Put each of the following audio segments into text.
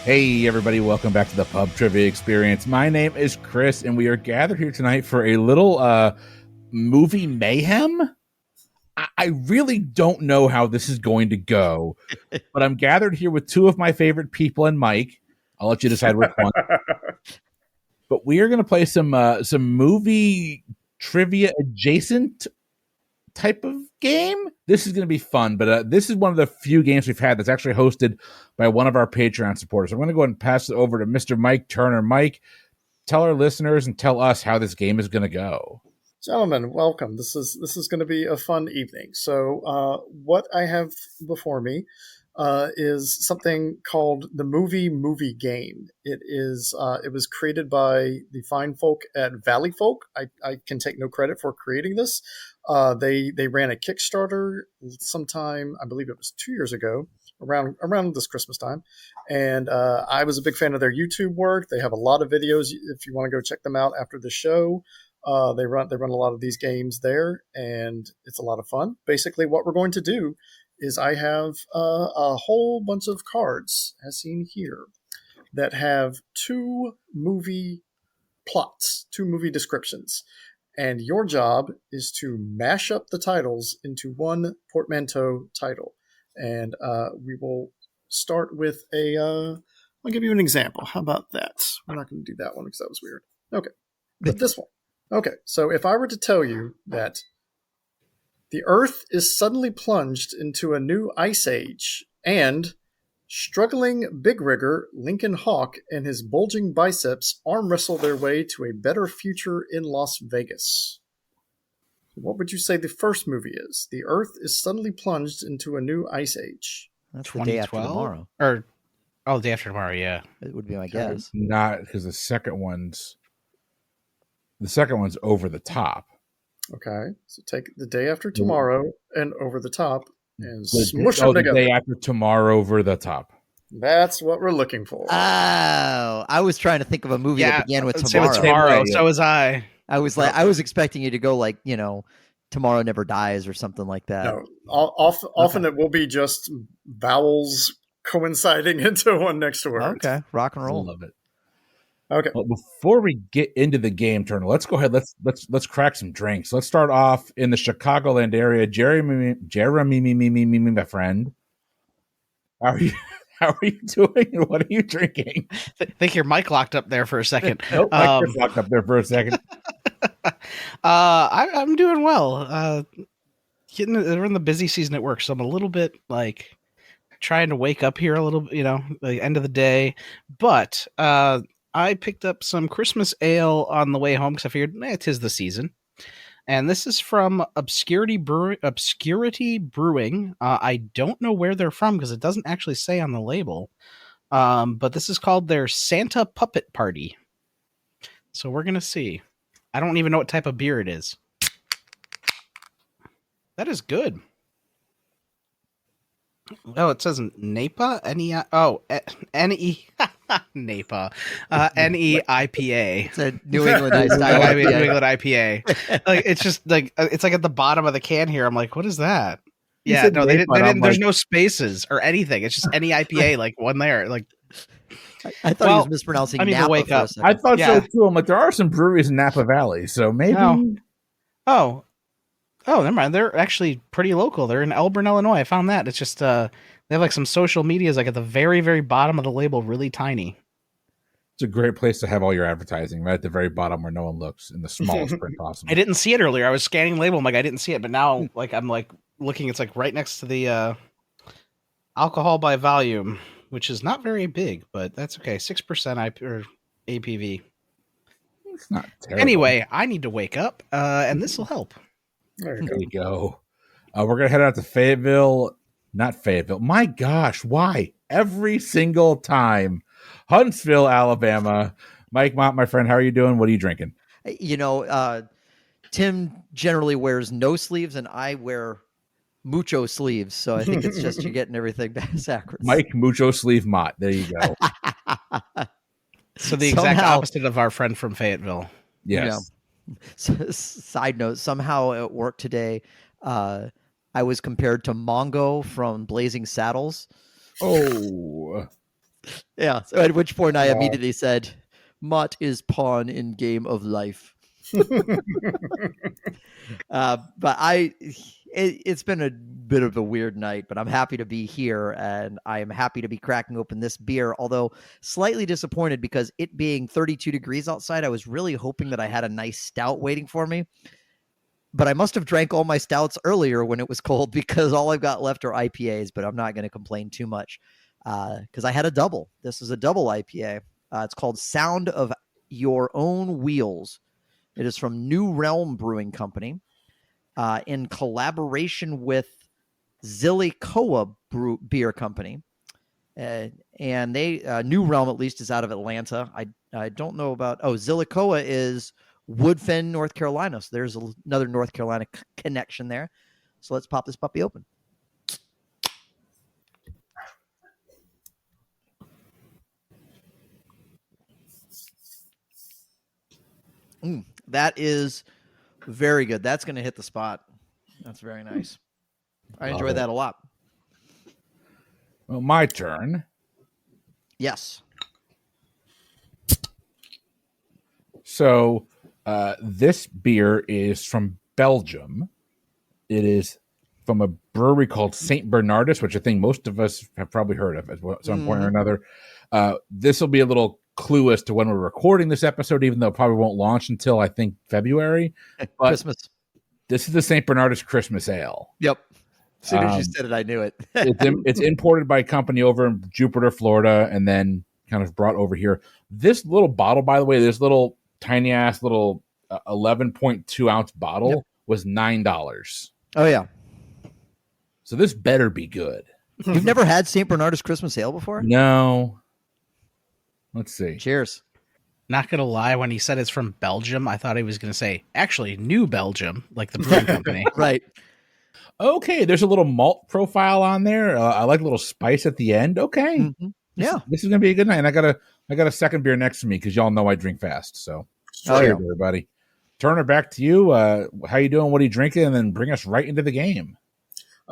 Hey everybody, welcome back to the Pub Trivia Experience. My name is Chris, and we are gathered here tonight for a little movie mayhem. I really don't know how this is going to go, but I'm gathered here with two of my favorite people and Mike. I'll let you decide which one. But we are going to play some movie trivia adjacent type of game. This is going to be fun, but this is one of the few games we've had that's actually hosted by one of our Patreon supporters. I'm going to go ahead and pass it over to Mr. Mike Turner. Mike, tell our listeners and tell us how this game is going to go. Gentlemen, welcome. This is going to be a fun evening. So what I have before me is something called the movie game. It was created by the fine folk at Valley Folk. I can take no credit for creating this. They ran a Kickstarter sometime, I believe it was 2 years ago, around this Christmas time, and I was a big fan of their YouTube work. They have a lot of videos if you want to go check them out after the show. They run a lot of these games there, and it's a lot of fun. Basically, what we're going to do is I have a whole bunch of cards, as seen here, that have two movie plots, two movie descriptions. And your job is to mash up the titles into one portmanteau title. And we will start with I'll give you an example. How about that? We're not going to do that one because that was weird. Okay. But this one. Okay. So if I were to tell you that the Earth is suddenly plunged into a new ice age, and struggling big rigger Lincoln Hawk and his bulging biceps arm wrestle their way to a better future in Las Vegas. What would you say the first movie is? The Earth is suddenly plunged into a new ice age. That's the day after tomorrow. The day after tomorrow, yeah. It would be my guess. Not because the second one's over the top. Okay, so take the day after tomorrow and over the top and smush them together. The day after tomorrow over the top. That's what we're looking for. Oh, I was trying to think of a movie that began with tomorrow. So was I. I was expecting you to go like, Tomorrow Never Dies or something like that. No, often it will be just vowels coinciding into one next word. Okay, rock and roll. I love it. Okay. Well, before we get into the game, Turner, let's go ahead. Let's crack some drinks. Let's start off in the Chicagoland area. Jeremy, my friend. How are you doing? And what are you drinking? I think your mic locked up there for a second. Nope, Mike locked up there for a second. I'm doing well. We're in the busy season at work, so I'm a little bit like trying to wake up here a little, the end of the day. But I picked up some Christmas ale on the way home because I figured it is the season. And this is from Obscurity Brewing. I don't know where they're from because it doesn't actually say on the label. But this is called their Santa Puppet Party. So we're going to see. I don't even know what type of beer it is. That is good. Oh, it says Napa? N-E-I... Oh, N-E... Napa. N-E-I-P-A. It's a New England style New England IPA. Like, it's just like, it's like at the bottom of the can here. I'm like, what is that? Yeah, no, they didn't there's no spaces or anything. It's just N-E-I-P-A, like one there. Like, I thought he was mispronouncing Napa. To wake up. I thought so too. I'm like, there are some breweries in Napa Valley, so maybe. Oh, never mind. They're actually pretty local. They're in Elburn, Illinois. I found that. It's just they have like some social medias like at the very, very bottom of the label, really tiny. It's a great place to have all your advertising, right at the very bottom where no one looks in the smallest print possible. I didn't see it earlier. I was scanning the label. I'm like, I didn't see it, but now like I'm like looking. It's like right next to the alcohol by volume, which is not very big, but that's okay. 6% APV. It's not terrible. Anyway, I need to wake up, and this will help. There you go. We're going to head out to Fayetteville. Not Fayetteville. My gosh, why? Every single time. Huntsville, Alabama. Mike Mott, my friend, how are you doing? What are you drinking? Tim generally wears no sleeves, and I wear mucho sleeves. So I think it's just you getting everything backwards. Mike Mucho Sleeve Mott. There you go. So the exact opposite of our friend from Fayetteville. Yes. Side note, somehow at work today, I was compared to Mongo from Blazing Saddles. Oh. Yeah. So at which point I immediately said, Mott is pawn in game of life. But it's been a bit of a weird night, but I'm happy to be here, and I am happy to be cracking open this beer, although slightly disappointed because it being 32 degrees outside, I was really hoping that I had a nice stout waiting for me. But I must have drank all my stouts earlier when it was cold, because all I've got left are IPAs, but I'm not going to complain too much because I had a double. This is a double IPA. It's called Sound of Your Own Wheels. It is from New Realm Brewing Company in collaboration with Zillicoa Beer Company. And they New Realm, at least, is out of Atlanta. I don't know about... Oh, Zillicoa is Woodfin, North Carolina. So there's another North Carolina connection there. So let's pop this puppy open. That is very good. That's going to hit the spot. That's very nice. I enjoy that a lot. Well, my turn. Yes. So this beer is from Belgium. It is from a brewery called St. Bernardus, which I think most of us have probably heard of at some point or another. This will be a little clue as to when we're recording this episode, even though it probably won't launch until, I think, February. But Christmas. This is the St. Bernardus Christmas Ale. Yep. As soon as you said it, I knew it. It's imported by a company over in Jupiter, Florida, and then kind of brought over here. This little bottle, by the way, this little tiny ass little 11.2 ounce bottle was $9. Oh, yeah. So this better be good. You've never had St. Bernardus Christmas Ale before? No. Let's see. Cheers. Not gonna lie, when he said it's from Belgium, I thought he was gonna say actually New Belgium, like the brewing company. Right. Okay, there's a little malt profile on there. I like a little spice at the end. Okay. Mm-hmm. Yeah. This is gonna be a good night. And I got a second beer next to me because y'all know I drink fast. So cheers, everybody. Turner, back to you. How you doing? What are you drinking? And then bring us right into the game.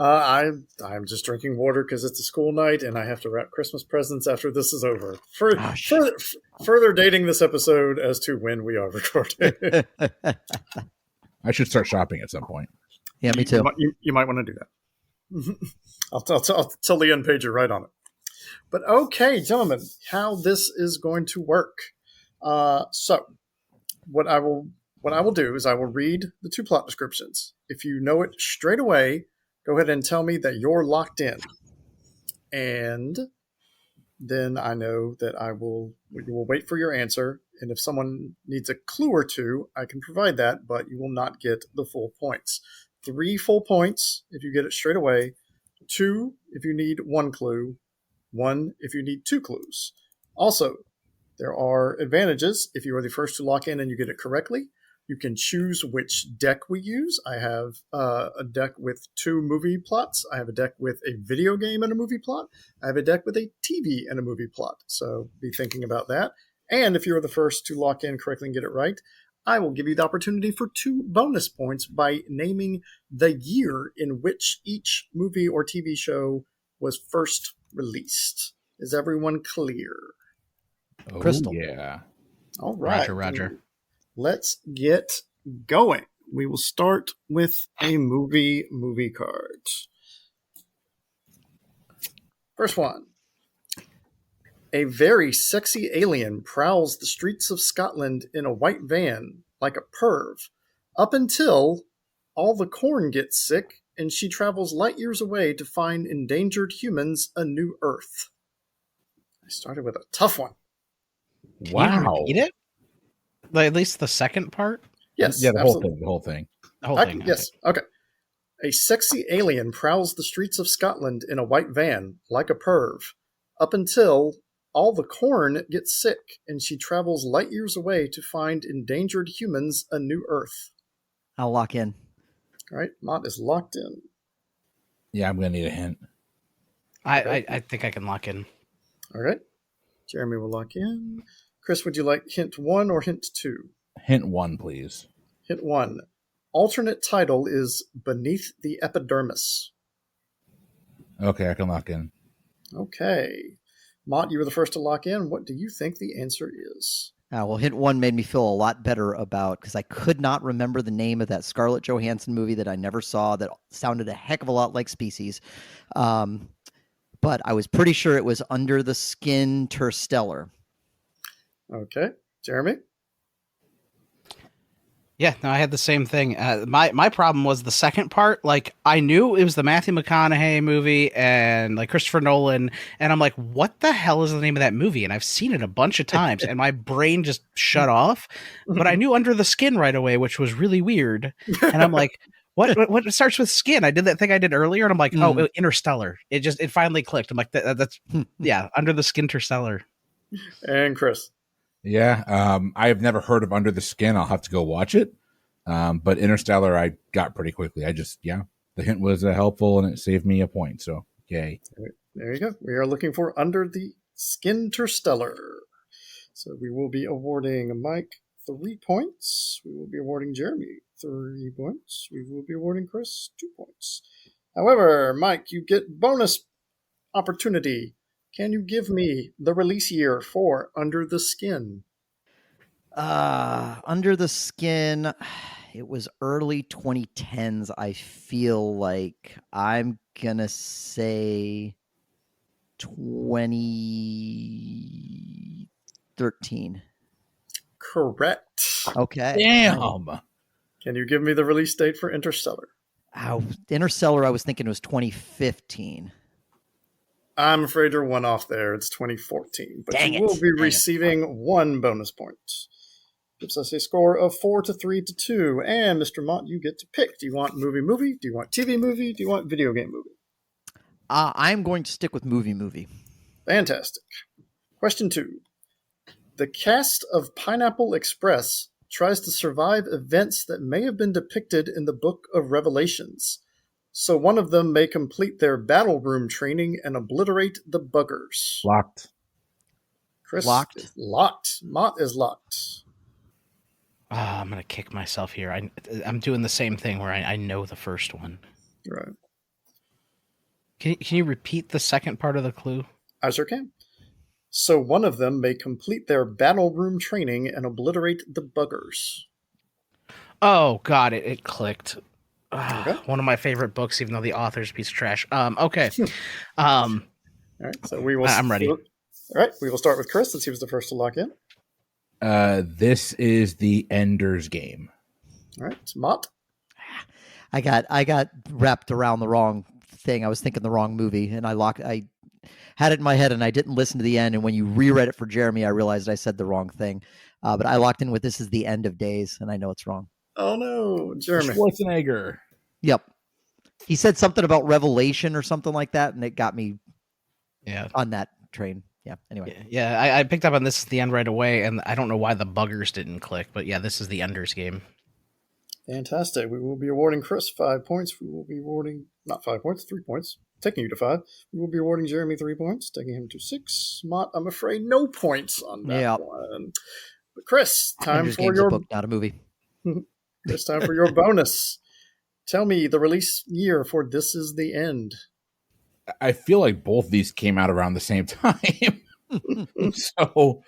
I'm just drinking water because it's a school night and I have to wrap Christmas presents after this is over. Further dating this episode as to when we are recording. I should start shopping at some point. Yeah, me too. You might want to do that. I'll tell the end pager right on it. But okay, gentlemen, how this is going to work. So what I will do is I will read the two plot descriptions. If you know it straight away, go ahead and tell me that you're locked in. And then I know that you will wait for your answer. And if someone needs a clue or two, I can provide that, but you will not get the full points. 3 full points if you get it straight away. 2 if you need 1 clue. 1 if you need 2 clues. Also, there are advantages if you are the first to lock in and you get it correctly. You can choose which deck we use. I have a deck with 2 movie plots. I have a deck with a video game and a movie plot. I have a deck with a TV and a movie plot. So be thinking about that. And if you're the first to lock in correctly and get it right, I will give you the opportunity for 2 bonus points by naming the year in which each movie or TV show was first released. Is everyone clear? Oh, Crystal. Yeah. All right. Roger. Let's get going. We will start with a movie card. First one. A very sexy alien prowls the streets of Scotland in a white van like a perv, up until all the corn gets sick and she travels light years away to find endangered humans a new Earth. I started with a tough one. Wow. Can you repeat it? Like, at least the second part? Yes. Yeah, the absolutely. whole thing. The whole thing. Yes. Okay. A sexy alien prowls the streets of Scotland in a white van like a perv, up until all the corn gets sick and she travels light years away to find endangered humans a new Earth. I'll lock in. All right, Mott is locked in. Yeah, I'm going to need a hint. I think I can lock in. All right. Jeremy will lock in. Chris, would you like hint 1 or hint 2? Hint 1, please. Hint 1. Alternate title is Beneath the Epidermis. Okay, I can lock in. Okay. Mott, you were the first to lock in. What do you think the answer is? Well, hint one made me feel a lot better about, because I could not remember the name of that Scarlett Johansson movie that I never saw that sounded a heck of a lot like Species. But I was pretty sure it was Under the Skin Terstellar. Okay. Jeremy? Yeah, no, I had the same thing. My problem was the second part. Like, I knew it was the Matthew McConaughey movie and like Christopher Nolan, and I'm like, what the hell is the name of that movie? And I've seen it a bunch of times, and my brain just shut off. But I knew Under the Skin right away, which was really weird. And I'm like, what starts with skin? I did that thing I did earlier, and I'm like, oh, Interstellar. It finally clicked. I'm like, that's yeah, Under the Skin Interstellar. And Chris? Yeah, I have never heard of Under the Skin. I'll have to go watch it. But Interstellar, I got pretty quickly. The hint was helpful and it saved me a point. So, yay. There you go. We are looking for Under the Skin Interstellar. So we will be awarding Mike 3 points. We will be awarding Jeremy 3 points. We will be awarding Chris 2 points. However, Mike, you get bonus opportunity. Can you give me the release year for Under the Skin? Under the Skin, it was early 2010s. I feel like I'm gonna say 2013. Correct. Okay. Damn. Can you give me the release date for Interstellar? Interstellar, I was thinking it was 2015. I'm afraid you're one off there. It's 2014. But Dang you will it. be receiving 1 bonus point. Gives us a score of 4-3-2. And Mr. Mott, you get to pick. Do you want movie? Do you want TV movie? Do you want video game movie? I'm going to stick with movie. Fantastic. Question 2. The cast of Pineapple Express tries to survive events that may have been depicted in the Book of Revelations. So one of them may complete their battle room training and obliterate the buggers. Locked. Chris Locked. is locked. Mott is locked. I'm gonna kick myself here. I'm doing the same thing where I know the first one. Right. Can you repeat the second part of the clue? I sure can. So one of them may complete their battle room training and obliterate the buggers. Oh, got it. It clicked. Okay. One of my favorite books, even though the author's a piece of trash. Okay. All right. So we will. I'm ready. All right. We will start with Chris since he was the first to lock in. This is the Ender's Game. All right. Mott. I got wrapped around the wrong thing. I was thinking the wrong movie, and I had it in my head, and I didn't listen to the end. And when you reread it for Jeremy, I realized I said the wrong thing. But I locked in with This Is the End of Days, and I know it's wrong. Oh no, Jeremy. Schwarzenegger. Yep. He said something about Revelation or something like that, and it got me on that train. Yeah, anyway. Yeah, I picked up on This Is the End right away, and I don't know why the buggers didn't click, but yeah, this is the Ender's Game. Fantastic. We will be awarding Chris 5 points. We will be awarding, not 5 points, 3 points, taking you to 5. We will be awarding Jeremy 3 points, taking him to 6. Mott, I'm afraid, no points on that one. But Chris, time for your... a book, not a movie. It's time for your bonus. Tell me the release year for This Is the End. I feel like both these came out around the same time. So,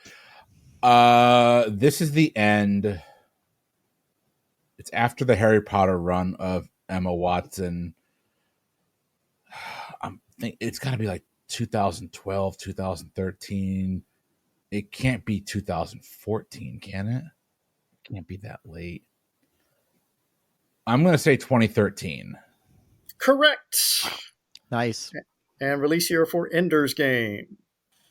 This Is the End. It's after the Harry Potter run of Emma Watson. It's got to be like 2012, 2013. It can't be 2014, can it? It can't be that late. I'm going to say 2013. Correct. Nice. And release year for Ender's Game.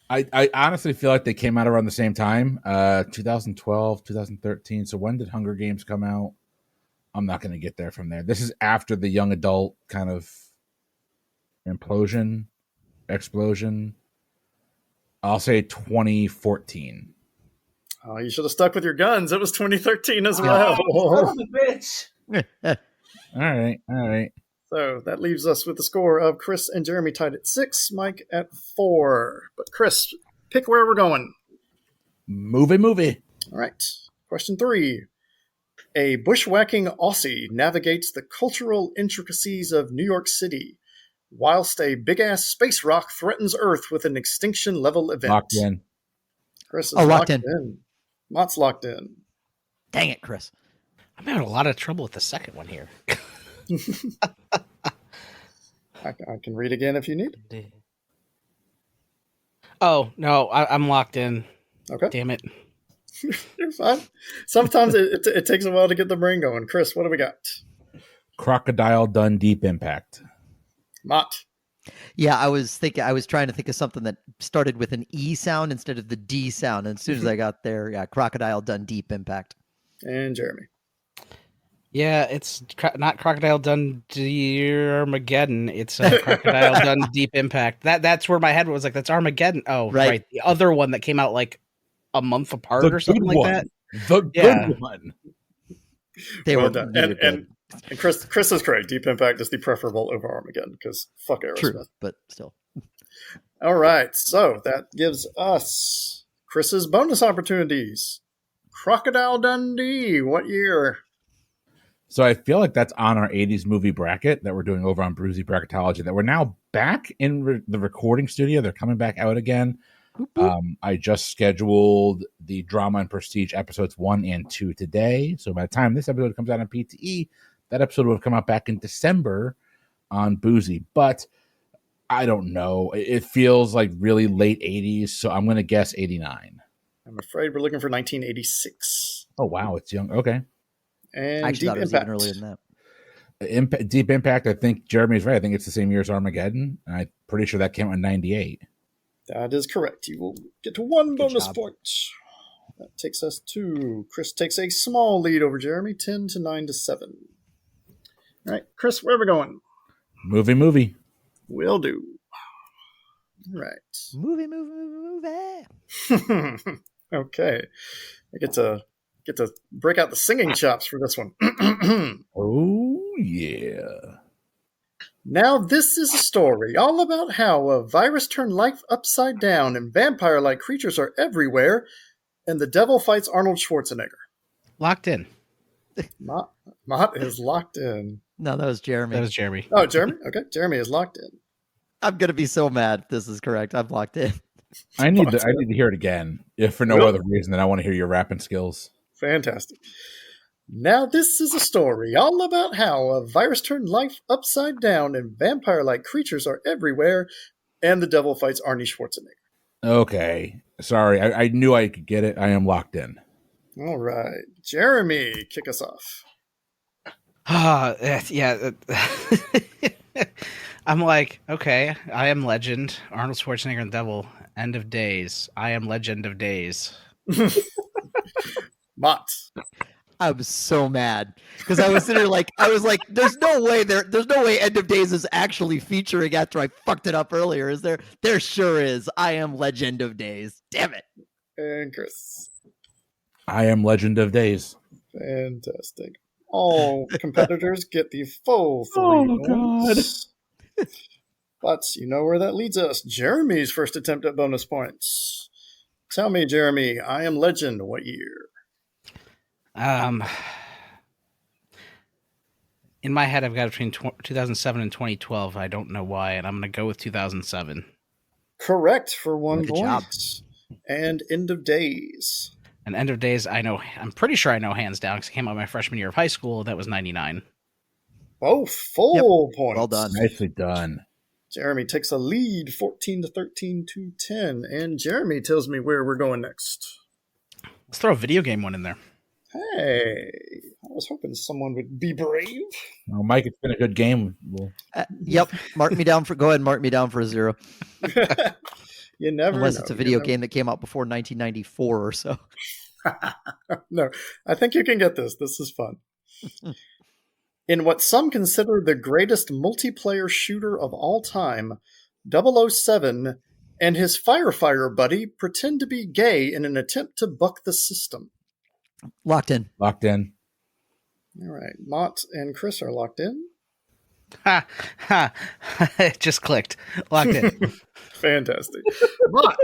I honestly feel like they came out around the same time, 2012, 2013. So when did Hunger Games come out? I'm not going to get there from there. This is after the young adult kind of explosion. I'll say 2014. Oh, you should have stuck with your guns. It was 2013 as well. Oh, bitch. All right. So that leaves us with the score of Chris and Jeremy tied at 6, Mike at 4. But Chris, pick where we're going. Movie. All right. Question 3. A bushwhacking Aussie navigates the cultural intricacies of New York City whilst a big-ass space rock threatens Earth with an extinction-level event. Locked in. Chris is locked in. Mott's locked in. Dang it, Chris. I'm having a lot of trouble with the second one here. I can read again if you need. Oh, no, I'm locked in. Okay. Damn it. You're fine. Sometimes it takes a while to get the brain going. Chris, what do we got? Crocodile Done Deep Impact. Mott. Yeah, I was trying to think of something that started with an E sound instead of the D sound. And as soon as I got there, yeah, Crocodile Done Deep Impact. And Jeremy. Yeah, it's not Crocodile Dundee Armageddon. It's Crocodile Done Deep Impact. That's where my head was like, that's Armageddon. Oh, right. The other one that came out like a month apart or something like that. The good one. They well were done. good. And Chris is correct. Deep Impact is the preferable over Armageddon because fuck Aerosmith. True, but still. All right, so that gives us Chris's bonus opportunities. Crocodile Dundee, what year? So I feel like that's on our 80s movie bracket that we're doing over on Bruzy Bracketology, that we're now back in the recording studio. They're coming back out again. I just scheduled the Drama and Prestige episodes 1 and 2 today. So by the time this episode comes out on PTE, that episode will have come out back in December on Boozy. But I don't know. It feels like really late 80s, so I'm going to guess 89. I'm afraid we're looking for 1986. Oh, wow. It's young. Okay. And I actually thought it was even earlier than that. Deep Impact, I think Jeremy's right. I think it's the same year as Armageddon. I'm pretty sure that came out in 98. That is correct. You will get to one bonus job. point. That takes us to Chris takes a small lead over Jeremy, 10 to 9 to 7. All right, Chris, where are we going? Movie. Will do. All right. Movie. Okay. I get to break out the singing chops for this one. Oh, yeah. Now this is a story all about how a virus turned life upside down and vampire-like creatures are everywhere, and the devil fights Arnold Schwarzenegger. Locked in. Mott is locked in. No, that was Jeremy. That was Jeremy. Oh, Jeremy? Okay, Jeremy is locked in. I'm going to be so mad if this is correct. I'm locked in. I need to hear it again, if for no Really? other reason than I want to hear your rapping skills. Fantastic. Now this is a story all about how a virus turned life upside down and vampire-like creatures are everywhere, and the devil fights Arnie Schwarzenegger. Okay. Sorry, I knew I could get it. I am locked in. All right. Jeremy, kick us off. Yeah. I'm like, okay, I Am Legend, Arnold Schwarzenegger and the Devil, End of Days, I Am Legend of Days. Mott. I'm so mad because I was sitting there I was like, there's no way End of Days is actually featuring after I fucked it up earlier. Is there? There sure is. I Am Legend of Days. Damn it. And Chris. I Am Legend of Days. Fantastic. All competitors get the full 3 points. But you know where that leads us. Jeremy's first attempt at bonus points. Tell me, Jeremy, I Am Legend, what year? In my head, I've got between 2007 and 2012. I don't know why, and I'm going to go with 2007. Correct for 1 Good point. job. And End of Days. And End of Days, I'm pretty sure I know hands down because it came out my freshman year of high school. That was 99. Oh, full points. Well done. Nicely done. Jeremy takes a lead, 14 to 13 to 10. And Jeremy tells me where we're going next. Let's throw a video game one in there. Hey, I was hoping someone would be brave. Well, Mike, it's been a good game. Yep. Go ahead and mark me down for a 0. You never Unless know. it's a video game that came out before 1994 or so. No, I think you can get this. This is fun. In what some consider the greatest multiplayer shooter of all time, 007 and his firefighter buddy pretend to be gay in an attempt to buck the system. Locked in. Locked in. All right. Mott and Chris are locked in. Ha! It just clicked. Locked in. Fantastic. Mott,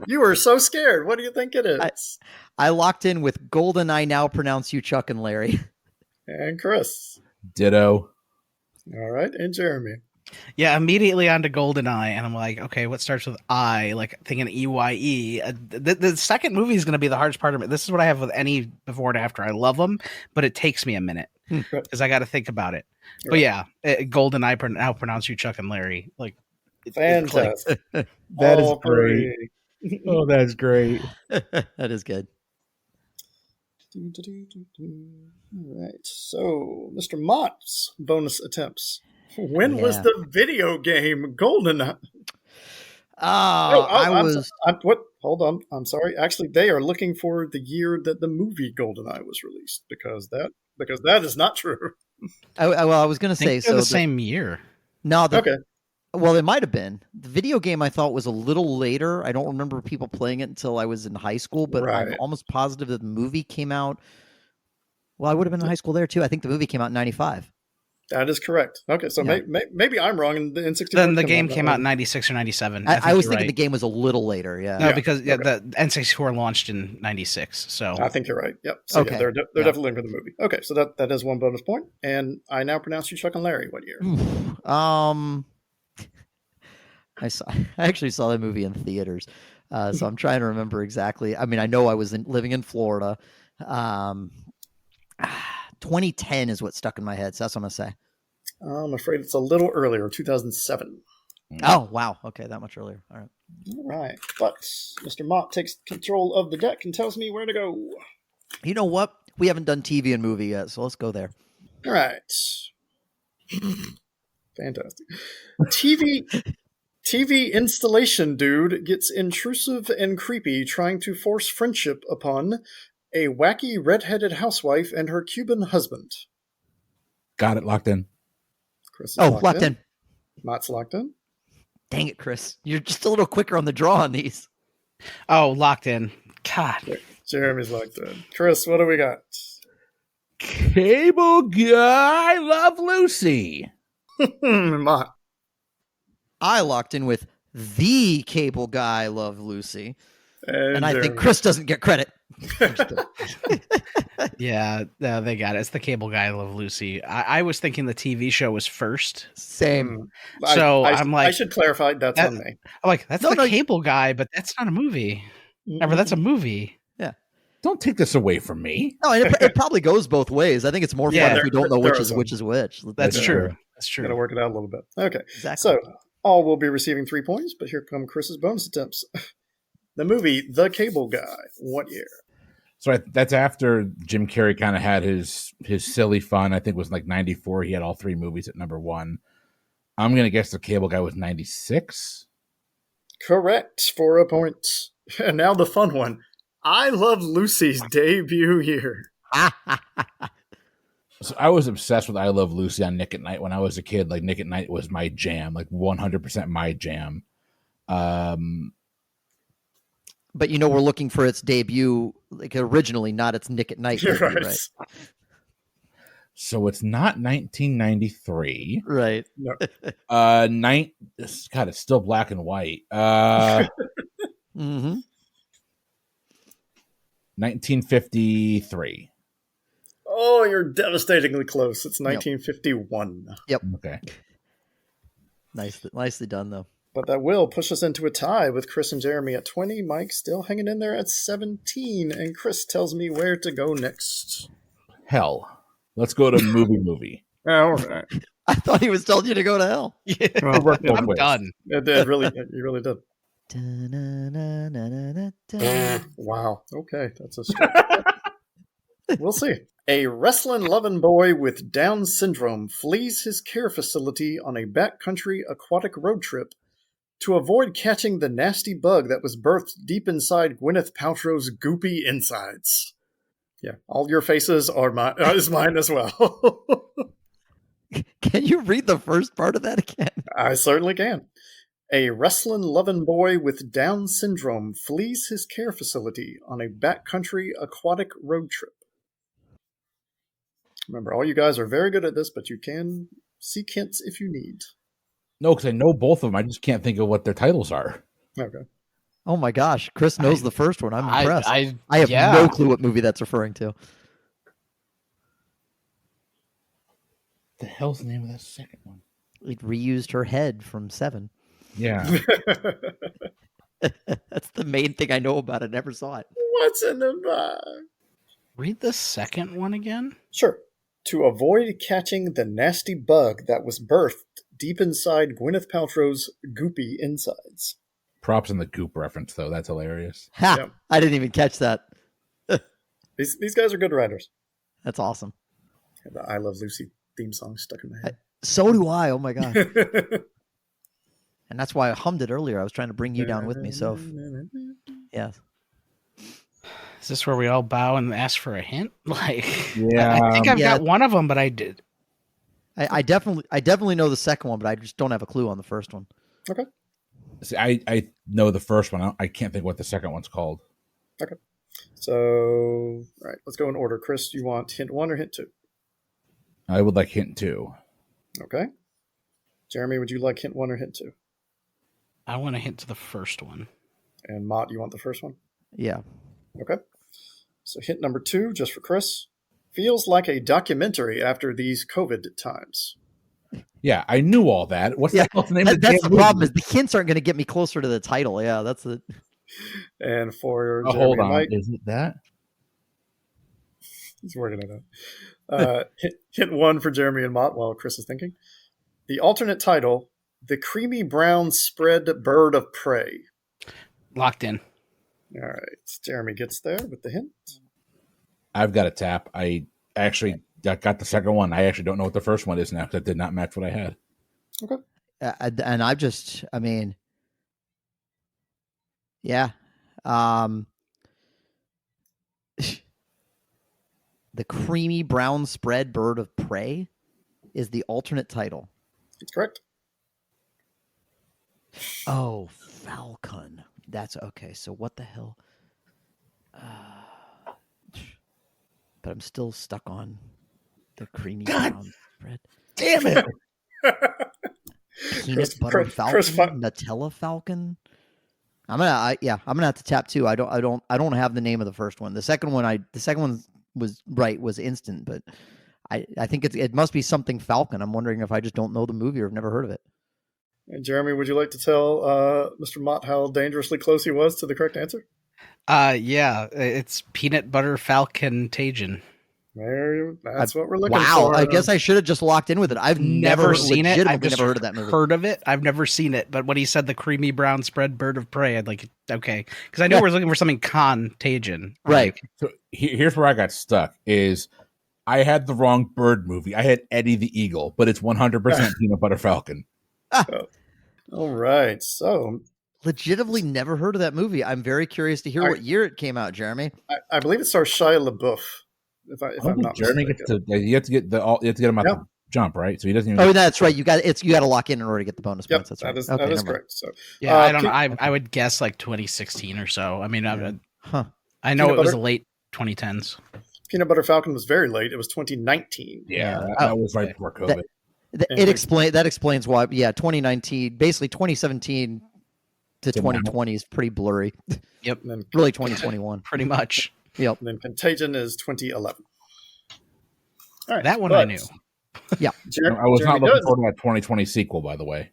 you were so scared. What do you think it is? I locked in with Golden I Now Pronounce You Chuck and Larry. And Chris. Ditto. All right. And Jeremy. Yeah, immediately onto GoldenEye, and I'm like, okay, what starts with I? Like thinking EYE. The second movie is going to be the hardest part of it. This is what I have with any before and after. I love them, but it takes me a minute because I got to think about it. But Right. yeah, GoldenEye. Now pronounce you Chuck and Larry. Like, it clicked. Fantastic. That is All great. three. Oh, that's great. That is good. All right. So, Mr. Mott's bonus attempts. When was Yeah. the video game GoldenEye? I was. What? Hold on. I'm sorry. Actually, they are looking for the year that the movie GoldenEye was released because that is not true. Well, I was going to I think say they're so. the same year. No, Okay. well, it might have been. The video game I thought was a little later. I don't remember people playing it until I was in high school, but I'm Right. almost positive that the movie came out. Well, I would have been in high school there too. I think the movie came out in 95. That is correct. Okay, so Yeah. maybe I'm wrong. And the N64 Then the game came out in 96 or 97. I was you're thinking right. the game was a little later. Yeah. No, Yeah, because okay. the N64 launched in 96. So I think you're right. Yep. So Okay. yeah, they're Yeah. definitely looking for the movie. Okay, so that is one bonus point. And I now pronounce you Chuck and Larry. What year? I actually saw that movie in theaters, so I'm trying to remember exactly. I mean, I know I was living in Florida. 2010 is what stuck in my head, so that's what I'm gonna say. I'm afraid it's a little earlier, 2007. Oh wow, okay, that much earlier. All right. All right, but Mr. Mott takes control of the deck and tells me where to go. You know what? We haven't done TV and movie yet, so let's go there. All right. Fantastic. TV installation dude gets intrusive and creepy trying to force friendship upon a wacky red-headed housewife and her Cuban husband. Got it locked in. Chris is Locked in. Mott's locked in. Dang it, Chris! You're just a little quicker on the draw on these. locked in. God. Jeremy's locked in. Chris, what do we got? Cable Guy Love Lucy. Mott. I locked in with the cable guy, Love Lucy, and I think Jeremy. Chris doesn't get credit. Yeah, they got it. It's the Cable Guy, Love Lucy. I was thinking the TV show was first. Same. So I I'm like- I should clarify that's on me. I'm like, that's No, the no, Cable Guy, but that's not a movie. Or that's a movie. Don't take this away from me. No, and it probably goes both ways. I think it's more Yeah, fun if we don't know there which are is some. which is which. That's Yeah. true. That's Got to true. work it out a little bit. Okay. Exactly. So, all will be receiving 3 points, but here come Chris's bonus attempts. The movie The Cable Guy. What year? So that's after Jim Carrey kind of had his silly fun. I think it was like 94. He had all 3 movies at number 1. I'm going to guess the Cable Guy was 96. Correct for a point. And now the fun one. I Love Lucy's debut year. So I was obsessed with I Love Lucy on Nick at Night when I was a kid. Like Nick at Night was my jam, like 100% my jam. But we're looking for its debut, like originally, not its Nick at Night You're debut, right. right? So it's not 1993. Right. No. God, it's still black and white. Mm-hmm. 1953. Oh, you're devastatingly close. It's 1951. Okay. Nicely done, though. But that will push us into a tie with Chris and Jeremy at 20. Mike still hanging in there at 17. And Chris tells me where to go next. Hell. Let's go to movie. All right. I thought he was telling you to go to hell. Well, Both I'm ways. done. it really did. Wow. Okay. That's a stretch. We'll see. A wrestling loving boy with Down syndrome flees his care facility on a backcountry aquatic road trip to avoid catching the nasty bug that was birthed deep inside Gwyneth Paltrow's goopy insides. Yeah, all your faces are is mine as well. Can you read the first part of that again? I certainly can. A wrestling loving boy with Down syndrome flees his care facility on a backcountry aquatic road trip. Remember, all you guys are very good at this, but you can seek hints if you need. No, because I know both of them. I just can't think of what their titles are. Okay. Oh my gosh, Chris knows the first one. I'm impressed. I have yeah. no clue what movie that's referring to. The hell's the name of that second one? It reused her head from 7. Yeah. That's the main thing I know about it. Never saw it. What's in the bag? Read the second one again. Sure. To avoid catching the nasty bug that was birthed deep inside Gwyneth Paltrow's goopy insides. Props in the Goop reference, though. That's hilarious. Ha! Yep. I didn't even catch that. These guys are good writers. That's awesome. The I Love Lucy theme song stuck in my head. So do I. Oh my god! And that's why I hummed it earlier. I was trying to bring you down with me. So, yeah. Is this where we all bow and ask for a hint? Like, Yeah. I think I've Yeah. got one of them, but I did. I definitely know the second one, but I just don't have a clue on the first one. Okay. See, I know the first one. I can't think what the second one's called. Okay. So, all right, let's go in order. Chris, you want hint 1 or hint 2? I would like hint 2. Okay. Jeremy, would you like hint 1 or hint 2? I want to hint to the first one. And Mott, you want the first one? Yeah. Okay. So hint number 2, just for Chris. Feels like a documentary after these COVID times. Yeah, I knew all that. What's Yeah, the name of the That's damn the problem movie? is the hints aren't going to get me closer to the title. Yeah, that's the. And for Oh, Jeremy hold and on. Mike, Is it that? he's working it out. Hint 1 for Jeremy and Mott while Chris is thinking. The alternate title, The Creamy Brown Spread Bird of Prey. Locked in. All right. Jeremy gets there with the hint. I've got a tap. I actually got the second one. I actually don't know what the first one is now because that did not match what I had. Okay. And I mean, yeah. The Creamy Brown Spread Bird of Prey is the alternate title. That's correct. Oh, Falcon. That's okay. So what the hell? But I'm still stuck on the Creamy Brown Spread. Damn it! Peanut butter falcon, Nutella falcon. I'm gonna have to tap 2. I don't have the name of the first one. The second one was instant, but I think it must be something Falcon. I'm wondering if I just don't know the movie or have never heard of it. And Jeremy, would you like to tell Mr. Mott how dangerously close he was to the correct answer? Yeah, it's peanut butter falcontagion. That's what we're looking Wow, for. I guess I should have just locked in with it. I've never seen it. I've just never heard of that movie. Heard of it. I've never seen it. But when he said the creamy brown spread bird of prey, I'd like, okay, because I knew I was looking for something contagion. Right. So here's where I got stuck. Is I had the wrong bird movie. I had Eddie the Eagle, but it's 100% Peanut Butter Falcon. All right. So Legitimately never heard of that movie. I'm very curious to hear what year it came out, Jeremy. I believe it stars Shia LaBeouf. If I'm not Jeremy mistaken. gets to, you have to get him out Yep. the jump, right? So he doesn't even. Oh, that's right. You got to lock in order to get the bonus Yep, points. That's right. that is Okay, never mind. correct. So Yeah, I don't know. I would guess like 2016 or so. I mean, I know it was the late 2010s. Peanut Butter Falcon was very late. It was 2019. Yeah, that was right before COVID. That explains why. Yeah, 2019, basically 2017 to 2020 is pretty blurry. Yep. And then, Really 2021. Pretty much. Yep. and then Contagion is 2011. All right, That one I knew. Yeah. I was not looking forward to that 2020 sequel, by the way.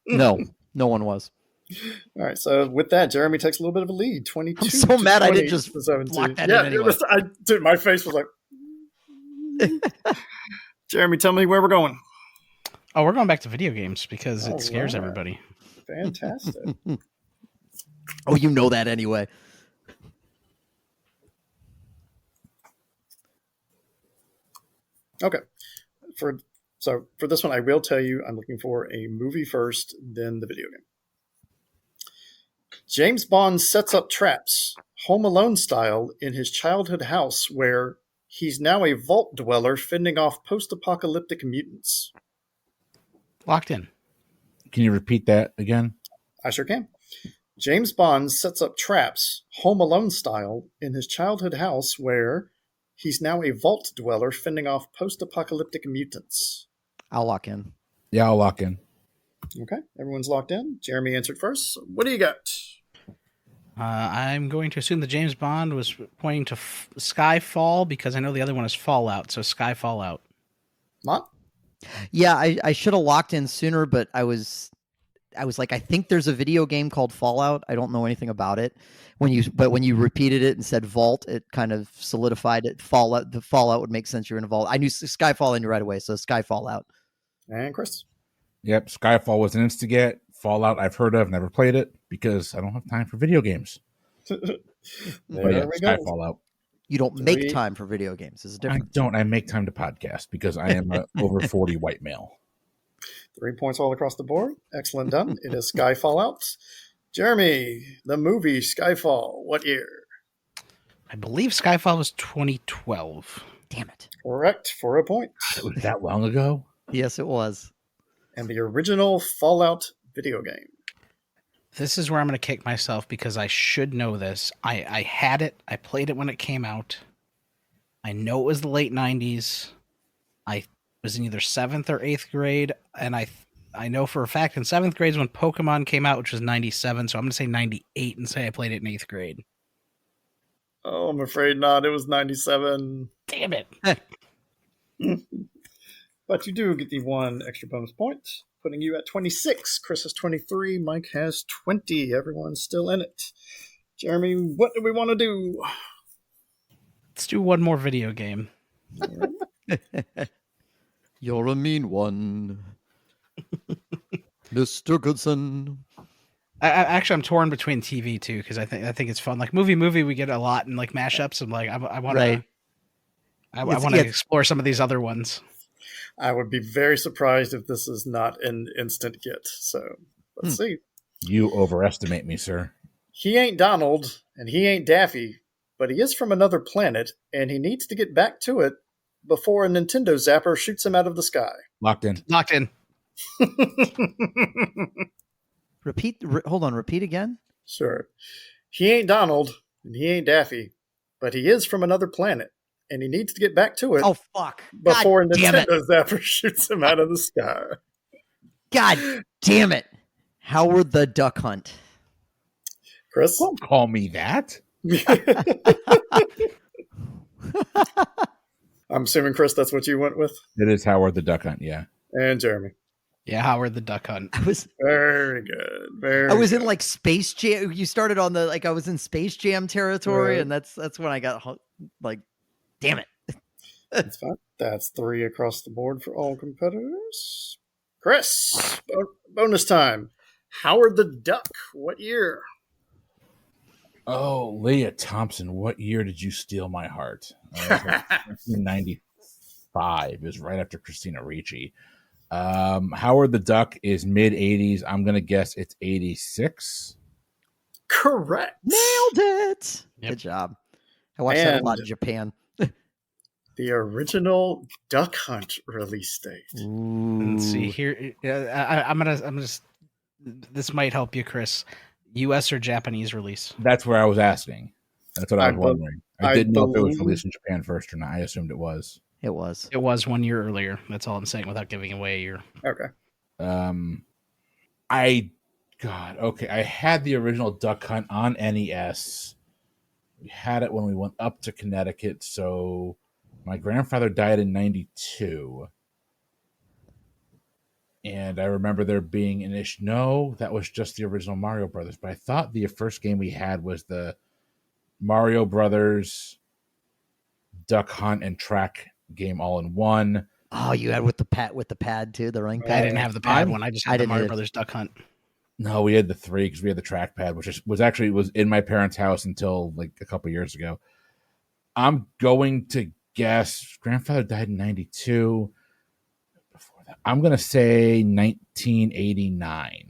No one was. All right, so with that, Jeremy takes a little bit of a lead. 22. I'm so mad I didn't just to 17. lock that yeah, in anyway. it was, dude, my face was like. Jeremy, tell me where we're going. Oh, we're going back to video games because All it scares right. everybody. Fantastic. Oh, you know that anyway. Okay. For this one, I will tell you I'm looking for a movie first, then the video game. James Bond sets up traps, Home Alone style, in his childhood house where he's now a vault dweller fending off post-apocalyptic mutants. Locked in. Can you repeat that again? I sure can. James Bond sets up traps, Home Alone style, in his childhood house where he's now a vault dweller fending off post-apocalyptic mutants. I'll lock in. Yeah, I'll lock in. Okay, everyone's locked in. Jeremy answered first. What do you got? I'm going to assume that James Bond was pointing to Skyfall because I know the other one is Fallout, so Sky Fallout. Mott? Yeah, I should have locked in sooner, but I was like, I think there's a video game called Fallout. I don't know anything about it. When you repeated it and said Vault, it kind of solidified it. The Fallout would make sense. You're in a vault. I knew Skyfall in right away, so Sky Fallout. And Chris. Yep, Skyfall was an instigate. Fallout I've heard of, never played it because I don't have time for video games. There But yeah, we Sky go. Fallout. You don't make time for video games. There's a I difference. don't. I make time to podcast because I am a over 40 white male. 3 points all across the board. Excellent done. It is Sky Fallout. Jeremy, the movie Skyfall, what year? I believe Skyfall was 2012. Damn it. Correct, for a point. It was that long ago? Yes, it was. And the original Fallout video game. This is where I'm going to kick myself because I should know this. I had it. I played it when it came out. I know it was the late 90s. I was in either 7th or 8th grade. And I know for a fact in 7th grade is when Pokemon came out, which was 97. So I'm going to say 98 and say I played it in 8th grade. Oh, I'm afraid not. It was 97. Damn it. But you do get the 1 extra bonus point, putting you at 26. Chris has 23. Mike has 20. Everyone's still in it. Jeremy, what do we want to do? Let's do one more video game. You're a mean one. Mr. Goodson. Actually, I'm torn between TV too because I think it's fun. Like movie, we get a lot in like mashups, and like I want Right. to explore some of these other ones. I would be very surprised if this is not an instant get. So let's see. You overestimate me, sir. He ain't Donald, and he ain't Daffy, but he is from another planet, and he needs to get back to it before a Nintendo zapper shoots him out of the sky. Locked in. Locked in. Hold on, repeat again? Sure. He ain't Donald, and he ain't Daffy, but he is from another planet, and he needs to get back to it Oh, fuck. before a God damn it. Nintendo zapper shoots him out of the sky. God damn it. Howard the Duck Hunt. Chris? Don't call me that. I'm assuming, Chris, that's what you went with? It is Howard the Duck Hunt, yeah. And Jeremy. Yeah, Howard the Duck Hunt. Very good. I was in like Space Jam. You started on the I was in Space Jam territory, Right. and that's when I got like, damn it. That's fine. That's 3 across the board for all competitors. Chris, bonus time. Howard the Duck, what year? Oh, Leah Thompson, what year did you steal my heart? 1995. It was right after Christina Ricci. Howard the Duck is mid 80s. I'm going to guess it's 86. Correct. Nailed it. Yep. Good job. I watched that a lot in Japan. The original Duck Hunt release date. Let's see here. I'm gonna. This might help you, Chris. U.S. or Japanese release? That's where I was asking. That's what I was wondering. I didn't know if it was believe- released in Japan first or not. I assumed it was. It was. It was 1 year earlier. That's all I'm saying without giving away a year. Okay. I had the original Duck Hunt on NES. We had it when we went up to Connecticut, so my grandfather died in 92. And I remember there being an issue. No, that was just the original Mario Brothers. But I thought the first game we had was the Mario Brothers Duck Hunt and Track game all in one. Oh, you had with the pad too, the ring I pad. didn't have the pad one. I just had the didn't Mario either. Brothers Duck Hunt. No, we had the 3 because we had the trackpad, which was in my parents' house until like a couple years ago. I'm going to guess grandfather died in 92. Before that, I'm going to say 1989.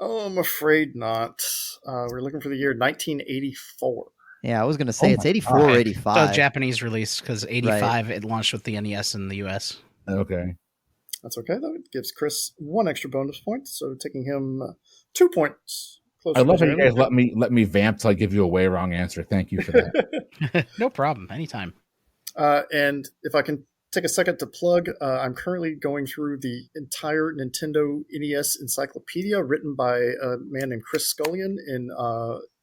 Oh, I'm afraid not. We're looking for the year 1984. Yeah, I was gonna say Oh it's my 84 or God. 85. So Japanese release because 85 it launched with the NES in the U.S. Okay. That's okay, though. It gives Chris 1 extra bonus point, so taking him 2 points. Closer I love to how you Jeremy. guys let me vamp till I give you a way wrong answer. Thank you for that. No problem. Anytime. And if I can take a second to plug, I'm currently going through the entire Nintendo NES encyclopedia written by a man named Chris Scullion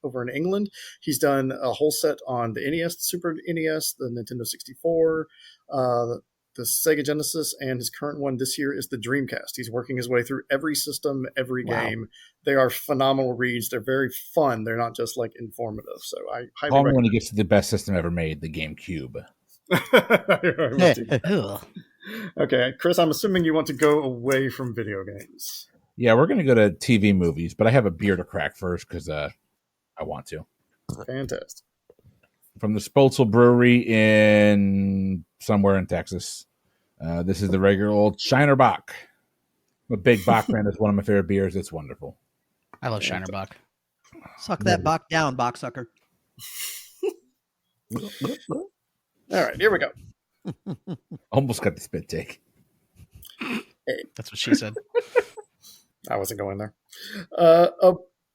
over in England. He's done a whole set on the NES, the Super NES, the Nintendo 64, the the Sega Genesis, and his current one this year is the Dreamcast. He's working his way through every system, every game. They are phenomenal reads. They're very fun. They're not just like informative. So I highly Call me when recommend. he gets to the best system ever made, the GameCube. Ugh. Okay, Chris, I'm assuming you want to go away from video games. Yeah, we're going to go to TV movies, but I have a beer to crack first because I want to. Fantastic. From the Spolzel Brewery in somewhere in Texas. This is the regular old Shiner Bock. I'm a big Bock fan. It's one of my favorite beers. It's wonderful. I love Shiner Bock. Suck that Bach down, Bach sucker. All right, here we go. Almost got the spit take. That's what she said. I wasn't going there.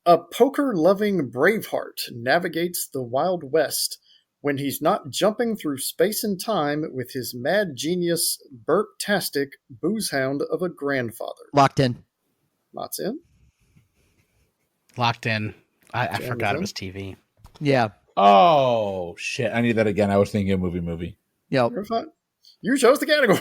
A poker-loving Braveheart navigates the Wild West when he's not jumping through space and time with his mad genius, burp-tastic booze-hound of a grandfather. Locked in. Lots in. Locked in. I Jam forgot is it was TV. Yeah. Oh, shit. I need that again. I was thinking of movie. Yep. You're fine. You chose the category.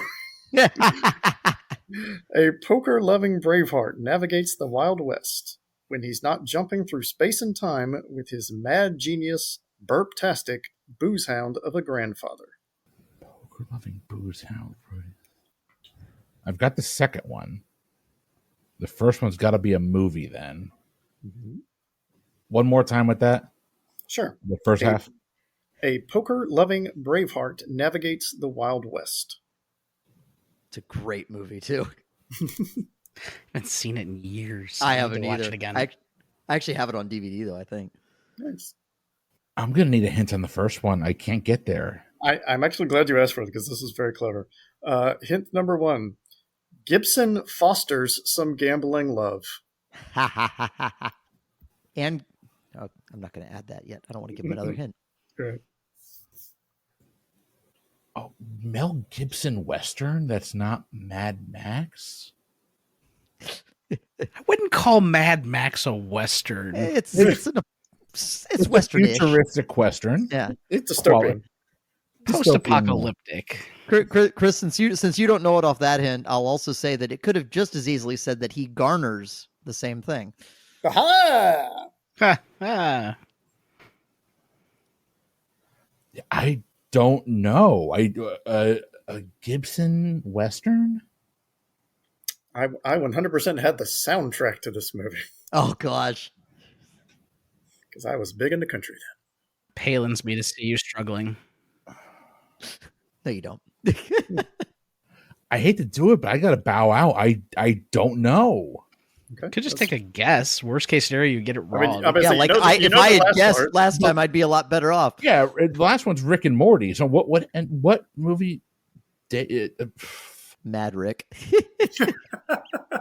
A poker-loving Braveheart navigates the Wild West when he's not jumping through space and time with his mad genius, burp-tastic booze-hound of a grandfather. Poker-loving booze-hound. I've got the second one. The first one's got to be a movie then. Mm-hmm. One more time with that. Sure. The first half. A poker-loving Braveheart navigates the Wild West. It's a great movie, too. I haven't seen it in years. I need to haven't watch either. it again. I actually have it on DVD, though, I think. Nice. I'm going to need a hint on the first one. I can't get there. I'm actually glad you asked for it because this is very clever. Hint number 1. Gibson fosters some gambling love. And I'm not going to add that yet. I don't want to give him another hint. Good. Oh, Mel Gibson Western? That's not Mad Max? I wouldn't call Mad Max a Western. It's Western-ish. Futuristic Western. Yeah. It's dystopian. Post-apocalyptic. Chris, since you don't know it off that hint, I'll also say that it could have just as easily said that he garners the same thing. Aha! Ah. I don't know. A Gibson Western? I 100% had the soundtrack to this movie Oh, gosh. because I was big into country then. Palins me to see you struggling. No, you don't. I hate to do it, but I got to bow out. I don't know. Okay. Could just take a guess. Worst case scenario, you get it I mean, wrong. I bet- Yeah, So you like know the- you if know I the had last guessed part. last time, I'd be a lot better off. Yeah, the last one's Rick and Morty. So what movie did Mad Rick.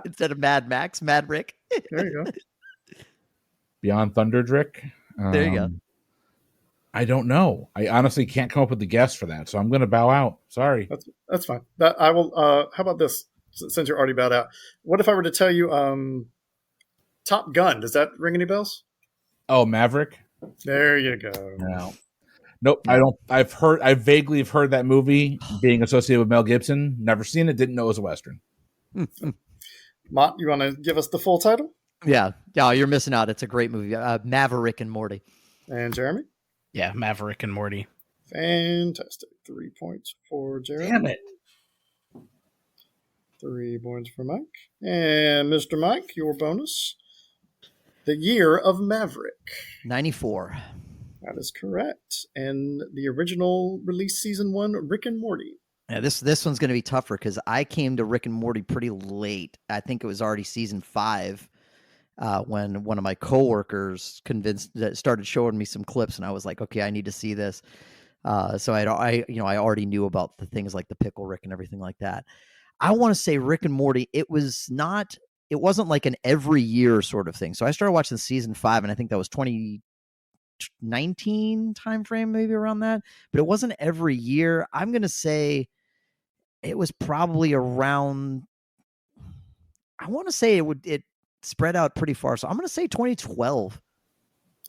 Instead of Mad Max, Mad Rick. There you go. Beyond Thunderdrick? There you go. I don't know. I honestly can't come up with the guess for that, so I'm going to bow out. Sorry. That's fine. That I will. How about this? Since you're already bowed out, what if I were to tell you, Top Gun? Does that ring any bells? Oh, Maverick? There you go. No. Nope. I don't. I vaguely have heard that movie being associated with Mel Gibson. Never seen it. Didn't know it was a Western. Mott, you want to give us the full title? Yeah. Yeah, you're missing out. It's a great movie. Maverick and Morty. And Jeremy? Yeah, Maverick and Morty. Fantastic. 3 points for Jeremy. Damn it. 3 points for Mike. And Mr. Mike, your bonus. The Year of Maverick. 94. That is correct. And the original release season 1, Rick and Morty. Yeah, this one's going to be tougher because I came to Rick and Morty pretty late. I think it was already season 5 when one of my coworkers started showing me some clips, and I was like, okay, I need to see this. So I already knew about the things like the Pickle Rick and everything like that. I want to say Rick and Morty. It wasn't like an every year sort of thing. So I started watching season 5, and I think that was 2019 timeframe, maybe around that. But it wasn't every year. I'm going to say it was probably around. I want to say it spread out pretty far. So I'm going to say 2012.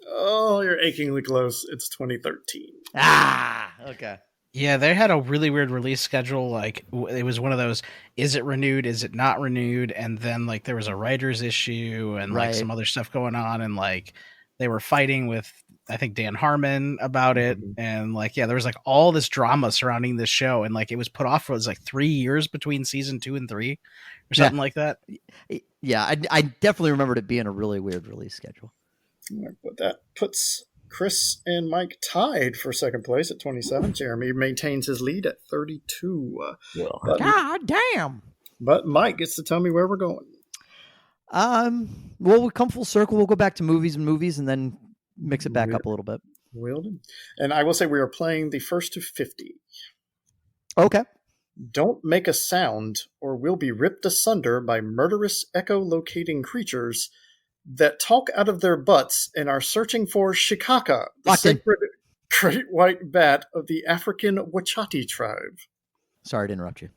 Oh, you're achingly close. It's 2013. Ah, okay. Yeah, they had a really weird release schedule. Like it was one of those, is it renewed? Is it not renewed? And then like there was a writer's issue and like Right. some other stuff going on. And like they were fighting with, I think, Dan Harmon about it. And like, yeah, there was like all this drama surrounding this show. And like it was put off for, it was like 3 years between season 2 and 3 or something like that. Yeah, I definitely remembered it being a really weird release schedule. But that puts Chris and Mike tied for second place at 27. Jeremy maintains his lead at 32. God damn. But Mike gets to tell me where we're going. Well, we'll come full circle. We'll go back to movies and then mix it back up a little bit. Will do. And I will say we are playing the first to 50. Okay. Don't make a sound or we'll be ripped asunder by murderous echolocating creatures that talk out of their butts and are searching for Shikaka, the sacred great white bat of the African Wachati tribe. Sorry to interrupt you.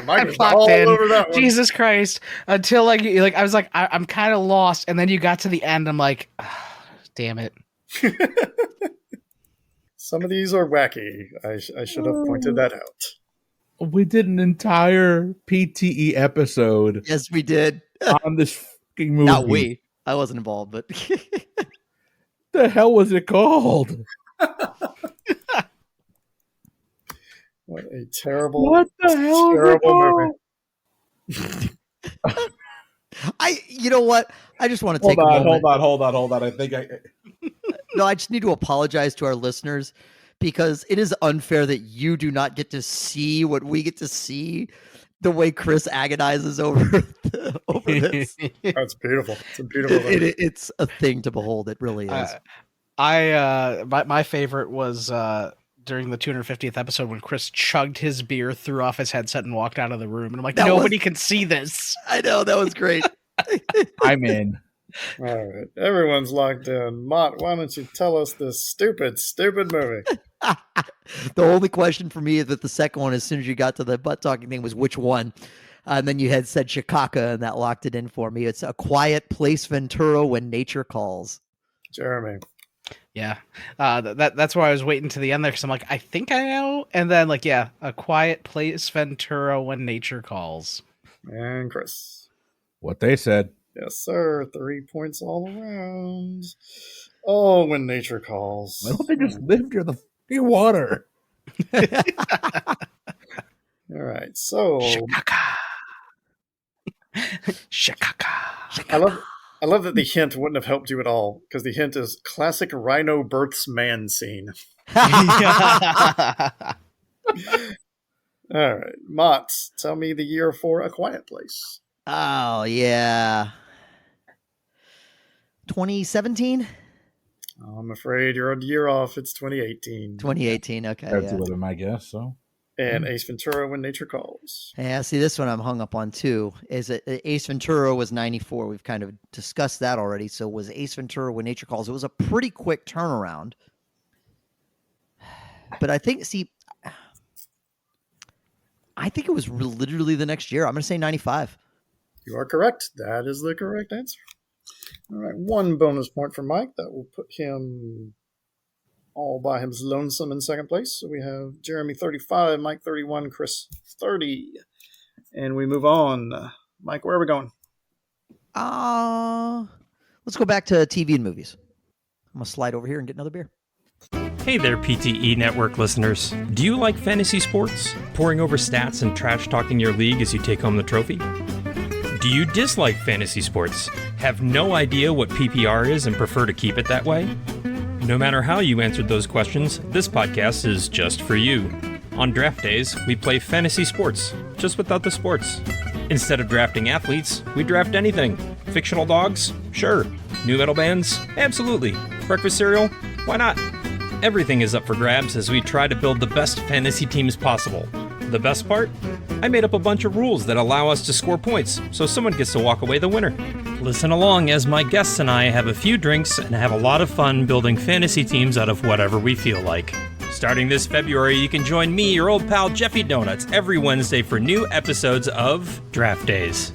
Mike is all over that one. Jesus Christ. Until like I was like, I'm kind of lost. And then you got to the end. I'm like, oh, damn it. Some of these are wacky. I should have pointed that out. We did an entire PTE episode. Yes, we did. On this fucking movie. Not we. I wasn't involved, but the hell was it called? What a terrible, what the hell terrible movie. you know what? I just want to take Hold on. I think No, I just need to apologize to our listeners because it is unfair that you do not get to see what we get to see. The way Chris agonizes over this. That's beautiful. It's a beautiful movie. It's a thing to behold. It really is. My favorite was during the 250th episode when Chris chugged his beer, threw off his headset, and walked out of the room. And I'm like, nobody can see this. I know, that was great. I'm in. All right. Everyone's locked in. Mott, why don't you tell us this stupid movie? The only question for me is that the second one, as soon as you got to the butt talking thing, was which one. And then you had said Shikaka, and that locked it in for me. It's A Quiet Place Ventura When Nature Calls. Jeremy. Yeah. That's why I was waiting to the end there because I'm like, I think I know. And then like, yeah, A Quiet Place Ventura When Nature Calls. And Chris. What they said. Yes, sir. 3 points all around. Oh, When Nature Calls. Why don't they just live near the fucking water? All right, so Shikaka. I love that the hint wouldn't have helped you at all because the hint is classic rhino births man scene. All right, Mott, tell me the year for A Quiet Place. Oh, yeah. 2017? I'm afraid you're a year off. It's 2018. 2018, okay. That's a little my guess, so. And Ace Ventura When Nature Calls. Yeah, see, this one I'm hung up on too. Is it Ace Ventura was 94. We've kind of discussed that already. So was Ace Ventura When Nature Calls. It was a pretty quick turnaround. But I think it was literally the next year. I'm going to say 95. You are correct. That is the correct answer. All right, 1 bonus point for Mike. That will put him all by his lonesome in second place. So we have Jeremy 35, Mike 31, Chris 30. And we move on. Mike, where are we going? Let's go back to TV and movies. I'm going to slide over here and get another beer. Hey there, PTE Network listeners. Do you like fantasy sports? Poring over stats and trash-talking your league as you take home the trophy? Do you dislike fantasy sports? Have no idea what PPR is and prefer to keep it that way? No matter how you answered those questions, this podcast is just for you. On draft days, we play fantasy sports, just without the sports. Instead of drafting athletes, we draft anything. Fictional dogs? Sure. New metal bands? Absolutely. Breakfast cereal? Why not? Everything is up for grabs as we try to build the best fantasy teams possible. The best part? I made up a bunch of rules that allow us to score points, so someone gets to walk away the winner. Listen along as my guests and I have a few drinks and have a lot of fun building fantasy teams out of whatever we feel like. Starting this February, you can join me, your old pal Jeffy Donuts, every Wednesday for new episodes of Draft Days.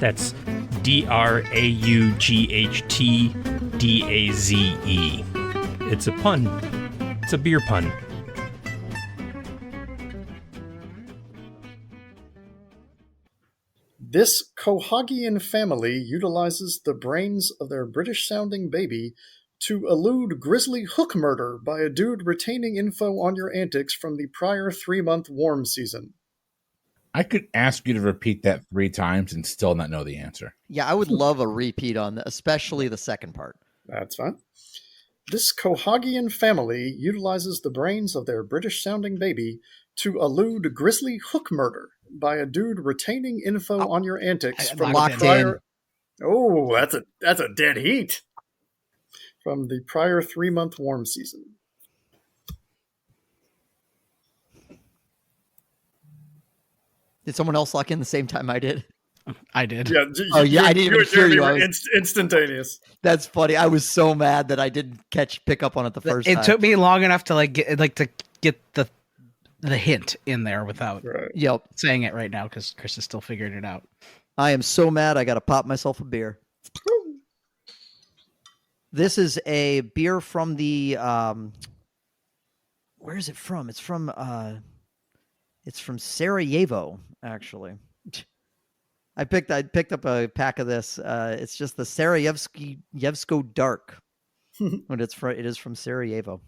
That's DRAUGHTDAZE. It's a pun. It's a beer pun. This Cohagian family utilizes the brains of their British-sounding baby to elude grisly hook murder by a dude retaining info on your antics from the prior 3-month warm season. I could ask you to repeat that 3 times and still not know the answer. Yeah, I would love a repeat on that, especially the second part. That's fine. This Cohagian family utilizes the brains of their British-sounding baby to elude grisly hook murder by a dude retaining info on your antics from the Locked prior. in. Oh, that's a dead heat from the prior 3-month warm season. Did someone else lock in the same time I did? I did. Yeah. Oh, yeah, I didn't even hear you. Were instantaneous. That's funny. I was so mad that I didn't pick up on it the first time. It took me long enough to get the hint in there without Yep. saying it right now because Chris is still figuring it out. I am so mad. I got to pop myself a beer. This is a beer from the where is it from? It's from Sarajevo, actually. I picked up a pack of this. It's just the Sarajevsko Dark. But it is from Sarajevo.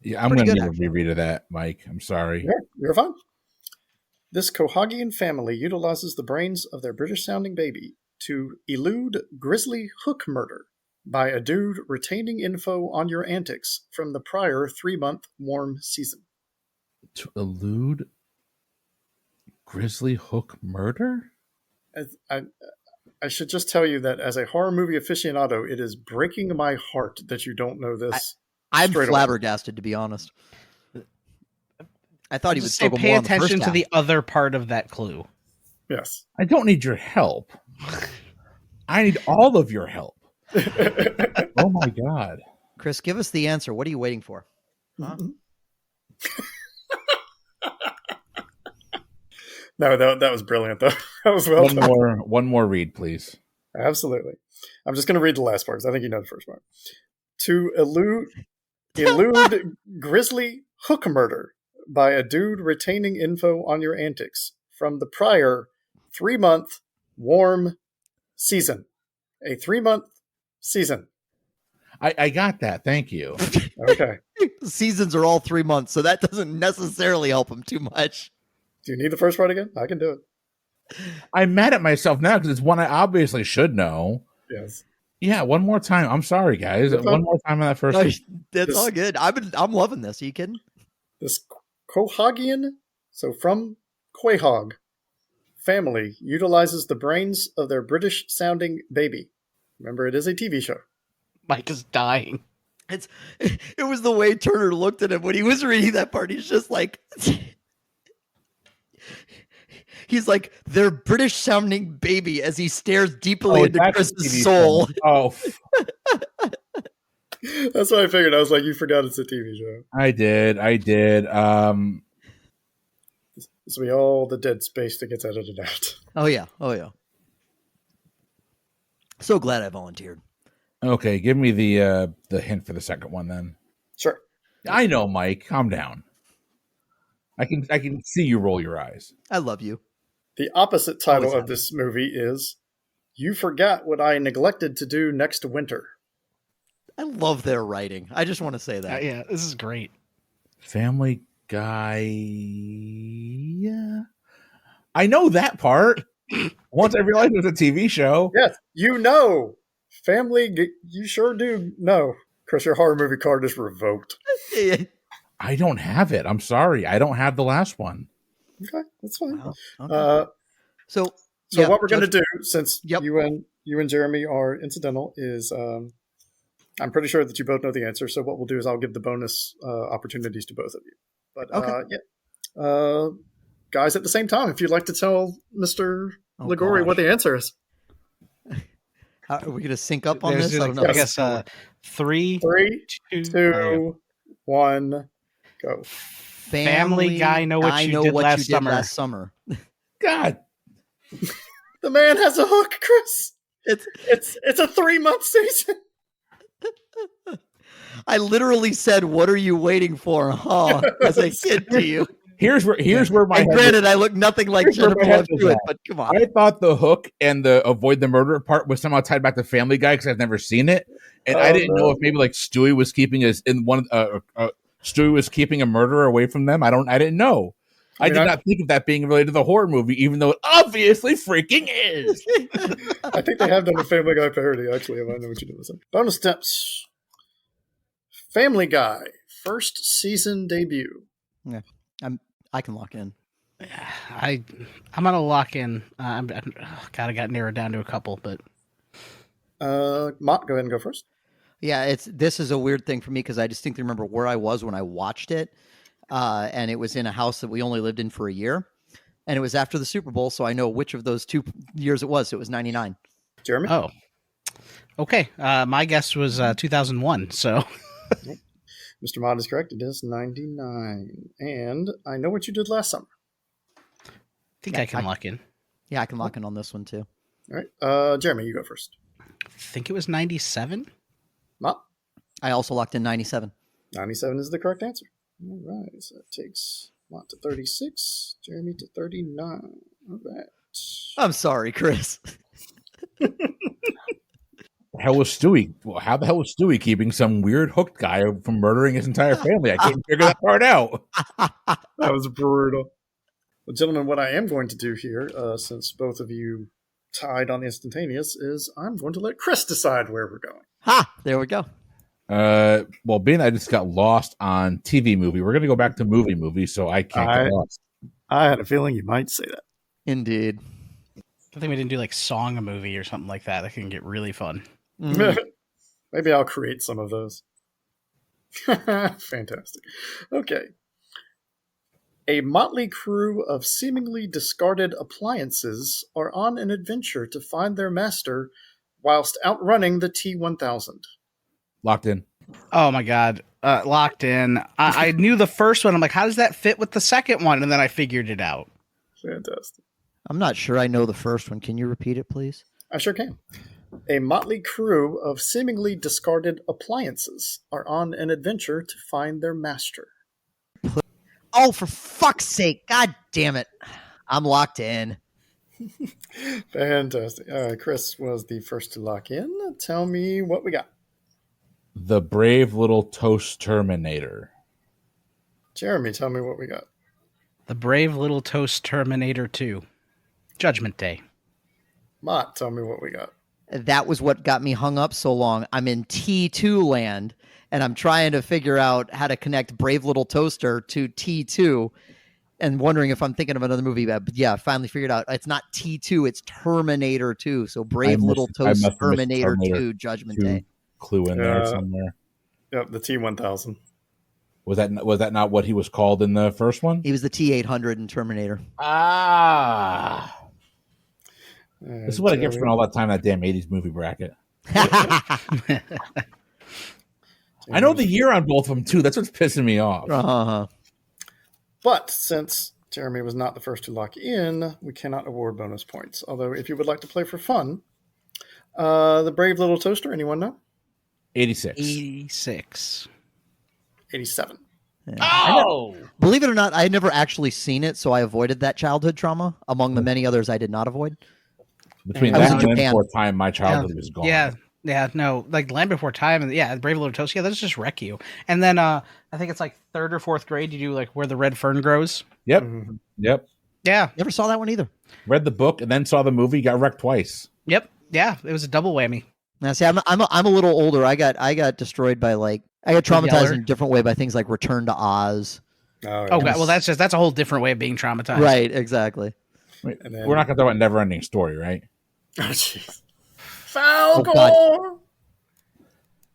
Yeah, I'm Pretty going to good, need a reread of that, Mike. I'm sorry. Yeah, you're fine. This Cohagian family utilizes the brains of their British-sounding baby to elude grisly hook murder by a dude retaining info on your antics from the prior 3-month warm season. To elude grisly hook murder? I should just tell you that as a horror movie aficionado, it is breaking my heart that you don't know this. I'm straight away. flabbergasted, to be honest. I thought he would Just still say go pay more on the first attention to half. the other part of that clue. Yes. I don't need your help. I need all of your help. Oh my God. Chris, give us the answer. What are you waiting for? Huh? No, that was brilliant, though. That was well done. One more read, please. Absolutely. I'm just going to read the last part because I think you know the first part. To elude grisly hook murder by a dude retaining info on your antics from the prior 3-month warm season. A 3-month season. I got that. Thank you. Okay. Seasons are all 3 months, so that doesn't necessarily help him too much. Do you need the first part again? I can do it. I'm mad at myself now because it's one I obviously should know. Yes. Yeah, one more time. I'm sorry, guys. One more time on that first. No, that's all good. I'm loving this. Are you kidding? This Cohagian, so from Quahog family, utilizes the brains of their British-sounding baby. Remember, it is a TV show. Mike is dying. It was the way Turner looked at him when he was reading that part. He's just like, he's like their British sounding baby as he stares deeply into Chris's soul. Oh, that's what I figured. I was like, you forgot it's a TV show. I did. This will be all the dead space that gets edited out. Oh yeah. So glad I volunteered. Okay, give me the hint for the second one then. Sure. I know, Mike. Calm down. I can see you roll your eyes. I love you. The opposite title of this movie is You Forgot What I Neglected to Do Next Winter. I love their writing. I just want to say that. Yeah, this is great. Family Guy. Yeah. I know that part. Once I realized it was a TV show. Yes, you know. You sure do know. Chris, your horror movie card is revoked. I don't have it. I'm sorry. I don't have the last one. Okay, that's fine. Wow. Okay. So what we're going to do, since you and Jeremy are incidental, is I'm pretty sure that you both know the answer. So what we'll do is I'll give the bonus opportunities to both of you. But guys, at the same time, if you'd like to tell Mr. Ligori what the answer is. How, are we going to sync up on There's this? I don't know. I guess 3, 2, 1, go. Family Guy, know what you did last summer. God. The man has a hook, Chris. It's a 3-month season. I literally said, "What are you waiting for?" Huh? As I said to you. Here's where my And head granted, I look nothing like Here's where Jennifer my head Love was Hewitt, at. but come on. I thought the hook and the avoid the murder part was somehow tied back to Family Guy because I've never seen it, and I didn't know if maybe like Stewie was keeping Stewie was keeping a murderer away from them. I didn't know. I did not think of that being related to the horror movie, even though it obviously freaking is. I think they have done a Family Guy parody, actually, if I know what you're doing. Bonus tips. Family Guy, first season debut. Yeah, I can lock in. I'm gonna lock in. God, I got narrowed down to a couple, but Mott, go ahead and go first. Yeah, this is a weird thing for me because I distinctly remember where I was when I watched it, and it was in a house that we only lived in for a year, and it was after the Super Bowl, so I know which of those 2 years it was. It was 99. Jeremy? Oh, okay. My guess was 2001. So, Mr. Mott is correct. It is 99, and I know what you did last summer. I think I can lock in. Yeah, I can lock in on this one too. All right, Jeremy, you go first. I think it was 97. Mott? I also locked in 97. 97 is the correct answer. All right, so that takes Mott to 36, Jeremy to 39. All right. I'm sorry, Chris. How the hell was Stewie keeping some weird hooked guy from murdering his entire family? I couldn't figure that part out. That was brutal. Well, gentlemen, what I am going to do here, since both of you tied on instantaneous, is I'm going to let Chris decide where we're going. Ha! There we go. Well, being I just got lost on TV movie, we're going to go back to movie, so I can't get lost. I had a feeling you might say that. Indeed. I think we didn't do like song a movie or something like that. That can get really fun. Mm. Maybe I'll create some of those. Fantastic. Okay. A motley crew of seemingly discarded appliances are on an adventure to find their master whilst outrunning the T-1000. Locked in. Oh my God. Locked in. I knew the first one. I'm like, how does that fit with the second one? And then I figured it out. Fantastic. I'm not sure I know the first one. Can you repeat it, please? I sure can. A motley crew of seemingly discarded appliances are on an adventure to find their master. Oh, for fuck's sake. God damn it. I'm locked in. Fantastic. All right, Chris was the first to lock in. Tell me what we got. The Brave Little Toast Terminator. Jeremy, tell me what we got. The Brave Little Toast Terminator 2. Judgment Day. Mott, tell me what we got. That was what got me hung up so long. I'm in T2 land, and I'm trying to figure out how to connect Brave Little Toaster to T2 and wondering if I'm thinking of another movie. But yeah, I finally figured out it's not T2, it's Terminator 2. So Brave Little Toast Terminator 2 Judgment Day. Clue in there somewhere. Yep, the T-1000. Was that not what he was called in the first one? He was the T-800 in Terminator. Ah. This is what I get for all that time in that damn 80s movie bracket. I know the year on both of them, too. That's what's pissing me off. Uh-huh. But since Jeremy was not the first to lock in, we cannot award bonus points. Although, if you would like to play for fun, the Brave Little Toaster, anyone know? 86. 86. 87. Oh! Believe it or not, I had never actually seen it, so I avoided that childhood trauma among the many others I did not avoid. Between I was that in and Japan. Before Time, my childhood was gone. Yeah, no, like Land Before Time, and Brave Little Toast. Yeah, those just wreck you. And then I think it's like 3rd or 4th grade. You do like Where the Red Fern Grows. Yep. Mm-hmm. Yep. Yeah. Never saw that one either. Read the book and then saw the movie. Got wrecked twice. Yep. Yeah, it was a double whammy. Now, see, I'm a little older. I got destroyed by I got traumatized Yeller. in a different way by things like Return to Oz. Oh, Oh, God. Well, that's a whole different way of being traumatized. Right, exactly. Wait, And then- we're not going to talk about Never-Ending Story, right? Oh, jeez. Falcor! God.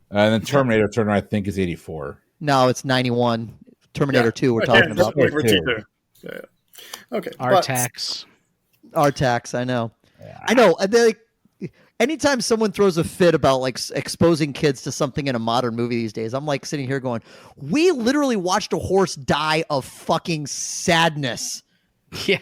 And then Terminator, I think, is 84. No, it's 91. Terminator 2 we're talking about. Wait for Two. T2. Yeah. Okay. R-Tax. R-Tax, I know. Yeah. I know. Anytime someone throws a fit about exposing kids to something in a modern movie these days, I'm sitting here going, we literally watched a horse die of fucking sadness. Yeah.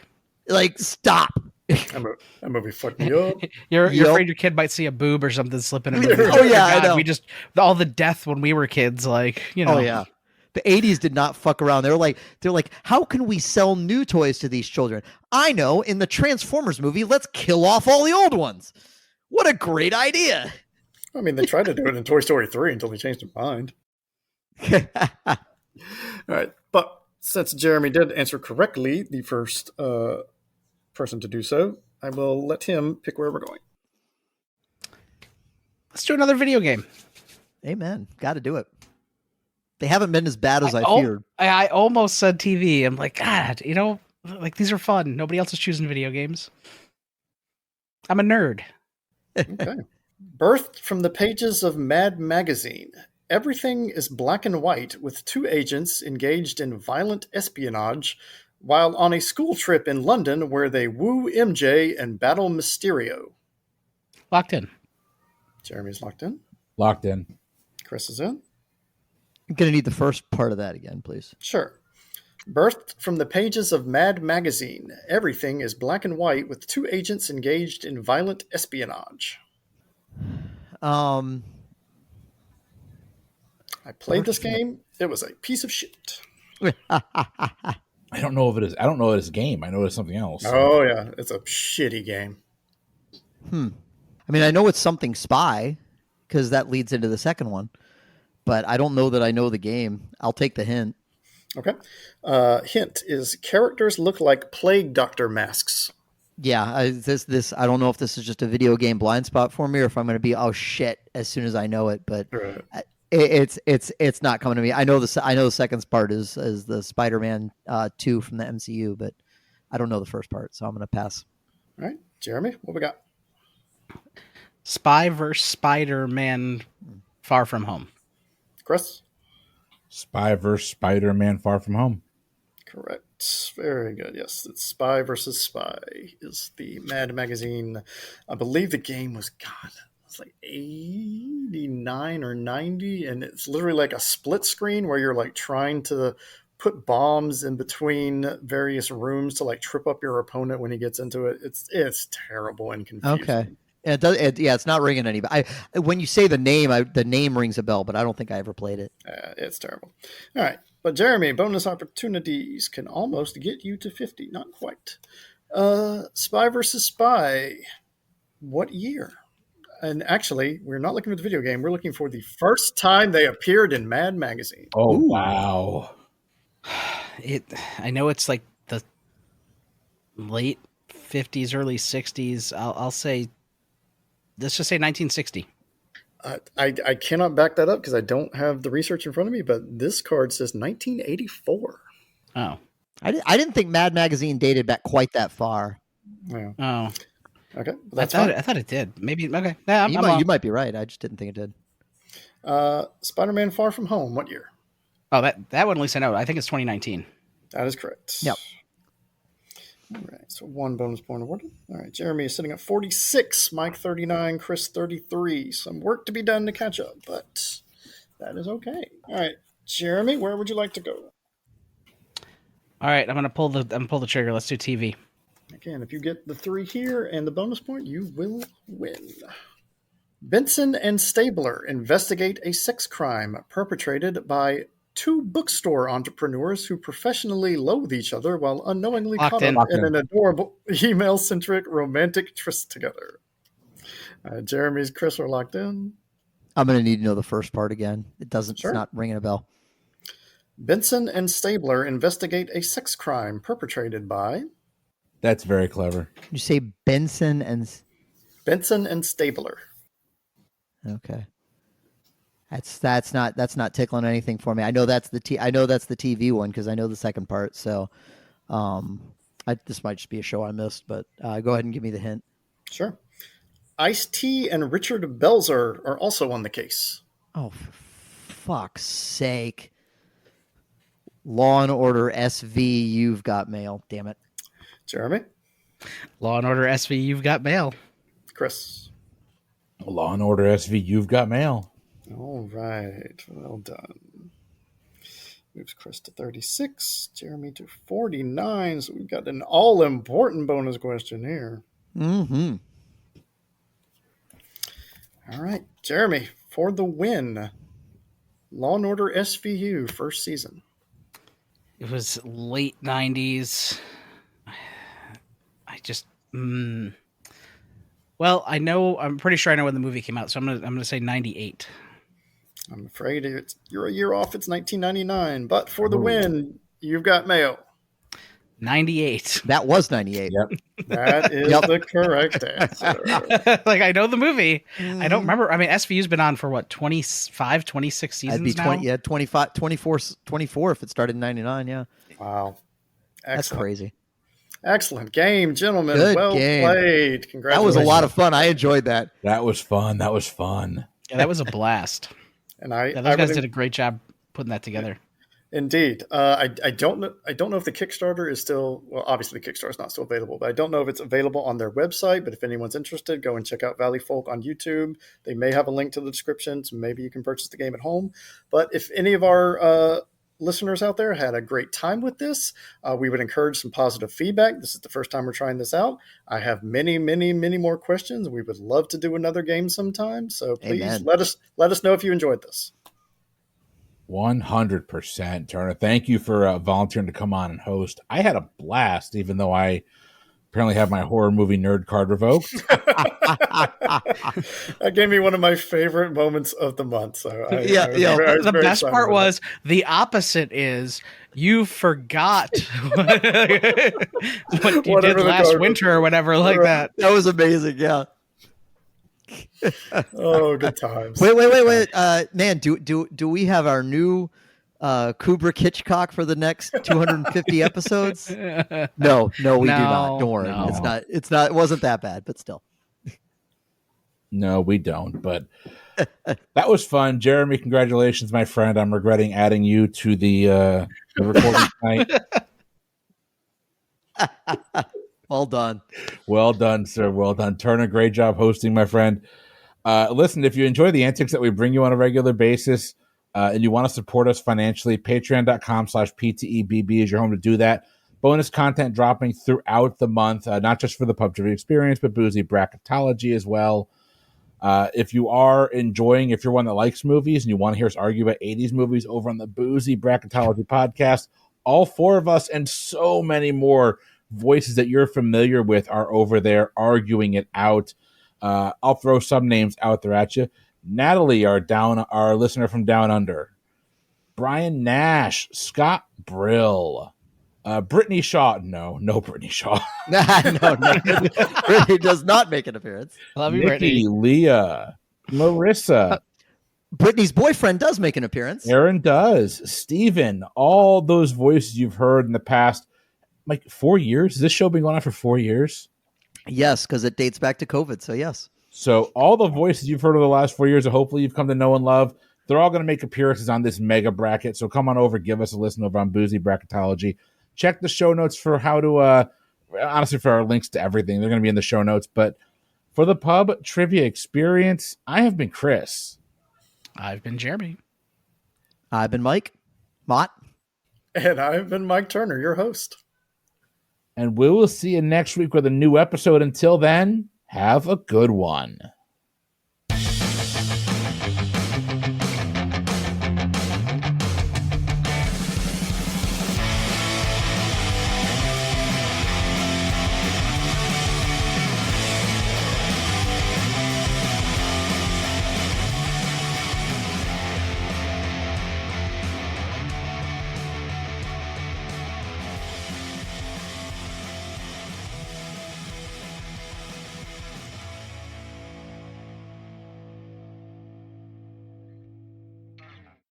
Stop. That movie fucked me up. You're Yup. afraid your kid might see a boob or something slip in a movie. Oh, yeah, I know. We just all the death when we were kids, like, you know. Oh yeah. The 80s did not fuck around. They're like, how can we sell new toys to these children? I know, in the Transformers movie, let's kill off all the old ones. What a great idea. I mean, they tried to do it in Toy Story 3 until they changed their mind. All right, but since Jeremy did answer correctly, the first person to do so, I will let him pick where we're going. Let's do another video game. Amen. Got to do it. They haven't been as bad as I feared. I almost said TV. I'm like, God, you know, like these are fun. Nobody else is choosing video games. I'm a nerd. Okay. Birthed from the pages of Mad Magazine, everything is black and white with two agents engaged in violent espionage while on a school trip in London where they woo MJ and battle Mysterio. Locked in. Jeremy's locked in. Locked in. Chris is in. I'm going to need the first part of that again, please. Sure. Birthed from the pages of Mad Magazine, everything is black and white with two agents engaged in violent espionage. I played this game. It was a piece of shit. I don't know if it is. I don't know if it's a game. I know it's something else. Oh, yeah. It's a shitty game. I mean, I know it's something spy because that leads into the second one, but I don't know that I know the game. I'll take the hint. Okay. Hint is characters look like plague doctor masks. Yeah, I don't know if this is just a video game blind spot for me or if I'm going to be oh shit as soon as I know it, but Right. it's not coming to me. I know the second part is the Spider-Man 2 from the MCU, but I don't know the first part, so I'm going to pass. All right. Jeremy, what we got? Spy vs. Spider-Man Far From Home. Chris? Spy vs. Spider-Man Far From Home. Correct. Very good. Yes, it's Spy versus Spy is the Mad Magazine. I believe the game was, God, it's like 89 or 90, and it's literally like a split screen where you're like trying to put bombs in between various rooms to like trip up your opponent when he gets into it. It's terrible and confusing. Okay. It does. It's not ringing any. When you say the name, the name rings a bell, but I don't think I ever played it. It's terrible. All right. But Jeremy, bonus opportunities can almost get you to 50. Not quite. Spy versus Spy. What year? And actually, we're not looking for the video game. We're looking for the first time they appeared in Mad Magazine. Oh, wow. I know it's like the late 50s, early 60s. I'll say, let's just say 1960. I cannot back that up because I don't have the research in front of me, but this card says 1984. Oh. I didn't think Mad Magazine dated back quite that far. Yeah. Oh. Okay. I thought it did. Maybe. Okay. Yeah, You might be right. I just didn't think it did. Spider-Man Far From Home. What year? Oh, that one at least I know. I think it's 2019. That is correct. Yep. All right, so one bonus point awarded. All right, Jeremy is sitting at 46, Mike 39, Chris 33. Some work to be done to catch up, but that is okay. All right, Jeremy, where would you like to go? All right, I'm gonna pull the trigger. Let's do TV. Again, if you get the 3 here and the bonus point, you will win. Benson and Stabler investigate a sex crime perpetrated by two bookstore entrepreneurs who professionally loathe each other while unknowingly caught up in an adorable email-centric romantic tryst together. Jeremy's Chris are locked in. I'm going to need to know the first part again. It's Sure. not ringing a bell. Benson and Stabler investigate a sex crime perpetrated by... That's very clever. You say Benson and Stabler. Okay. That's not tickling anything for me. I know that's the TV one because I know the second part. So, this might just be a show I missed. But go ahead and give me the hint. Sure. Ice-T and Richard Belzer are also on the case. Oh, for fuck's sake! Law and Order SV. You've got mail. Damn it, Jeremy. Law and Order SV. You've got mail. Chris. Law and Order SV. You've got mail. All right. Well done. Moves Chris to 36, Jeremy to 49. So we've got an all-important bonus question here. Mm-hmm. All right, Jeremy, for the win. Law and Order SVU, first season. It was late 90s. I just well, I'm pretty sure I know when the movie came out, so I'm gonna say 98. I'm afraid you're a year off. It's 1999. But for the win, you've got Mayo. 98. That was 98. Yep. That is the correct answer. Like, I know the movie. I don't remember. I mean, SVU's been on for what, 25, 26 seasons That'd be 20, now? 25, 24 if it started in 99, yeah. Wow. Excellent. That's crazy. Excellent game, gentlemen. Good well game. played. That Congratulations. was a lot of fun. I enjoyed that. That was fun. That was fun. Yeah, that was a blast. And Those guys did a great job putting that together. Indeed. I don't know if the Kickstarter is still, well, obviously the Kickstarter is not still available, but I don't know if it's available on their website. But if anyone's interested, go and check out Valley Folk on YouTube. They may have a link to the description, so maybe you can purchase the game at home. But if any of our listeners out there had a great time with this, we would encourage some positive feedback. This is the first time we're trying this out. I have many, many, many more questions. We would love to do another game sometime. So please Amen. let us know if you enjoyed this. 100%, Turner. Thank you for volunteering to come on and host. I had a blast, even though I apparently have my horror movie nerd card revoked. That gave me one of my favorite moments of the month. So The best part was the opposite is you forgot what you did last winter or whatever like that. That was amazing, yeah. Oh, good times. Wait. Man, do we have our new Kubrick Hitchcock for the next 250 episodes? No, we do not. Don't worry. No. It's not. It wasn't that bad, but still. No, we don't. But that was fun. Jeremy, congratulations, my friend. I'm regretting adding you to the recording tonight. Well done. Well done, sir. Well done. Turner, great job hosting, my friend. Listen, if you enjoy the antics that we bring you on a regular basis and you want to support us financially, patreon.com/PTEBB is your home to do that. Bonus content dropping throughout the month, not just for the Pub Trivia Experience, but Boozy Bracketology as well. If you're one that likes movies and you want to hear us argue about 80s movies over on the Boozy Bracketology podcast, all four of us and so many more voices that you're familiar with are over there arguing it out. I'll throw some names out there at you. Natalie, our listener from Down Under. Brian Nash, Scott Brill, Brittany Shaw. No Brittany Shaw. No. Brittany does not make an appearance. Love you, Nikki, Brittany. Leah, Marissa. Brittany's boyfriend does make an appearance. Aaron does. Steven. All those voices you've heard in the past, like 4 years. Has this show been going on for 4 years? Yes, because it dates back to COVID. So yes. So all the voices you've heard over the last 4 years, that hopefully you've come to know and love, they're all going to make appearances on this mega bracket. So come on over, give us a listen over on Boozy Bracketology. Check the show notes for how to, honestly, for our links to everything. They're going to be in the show notes. But for the Pub Trivia Experience, I have been Chris. I've been Jeremy. I've been Mike. Mott. And I've been Mike Turner, your host. And we will see you next week with a new episode. Until then, have a good one.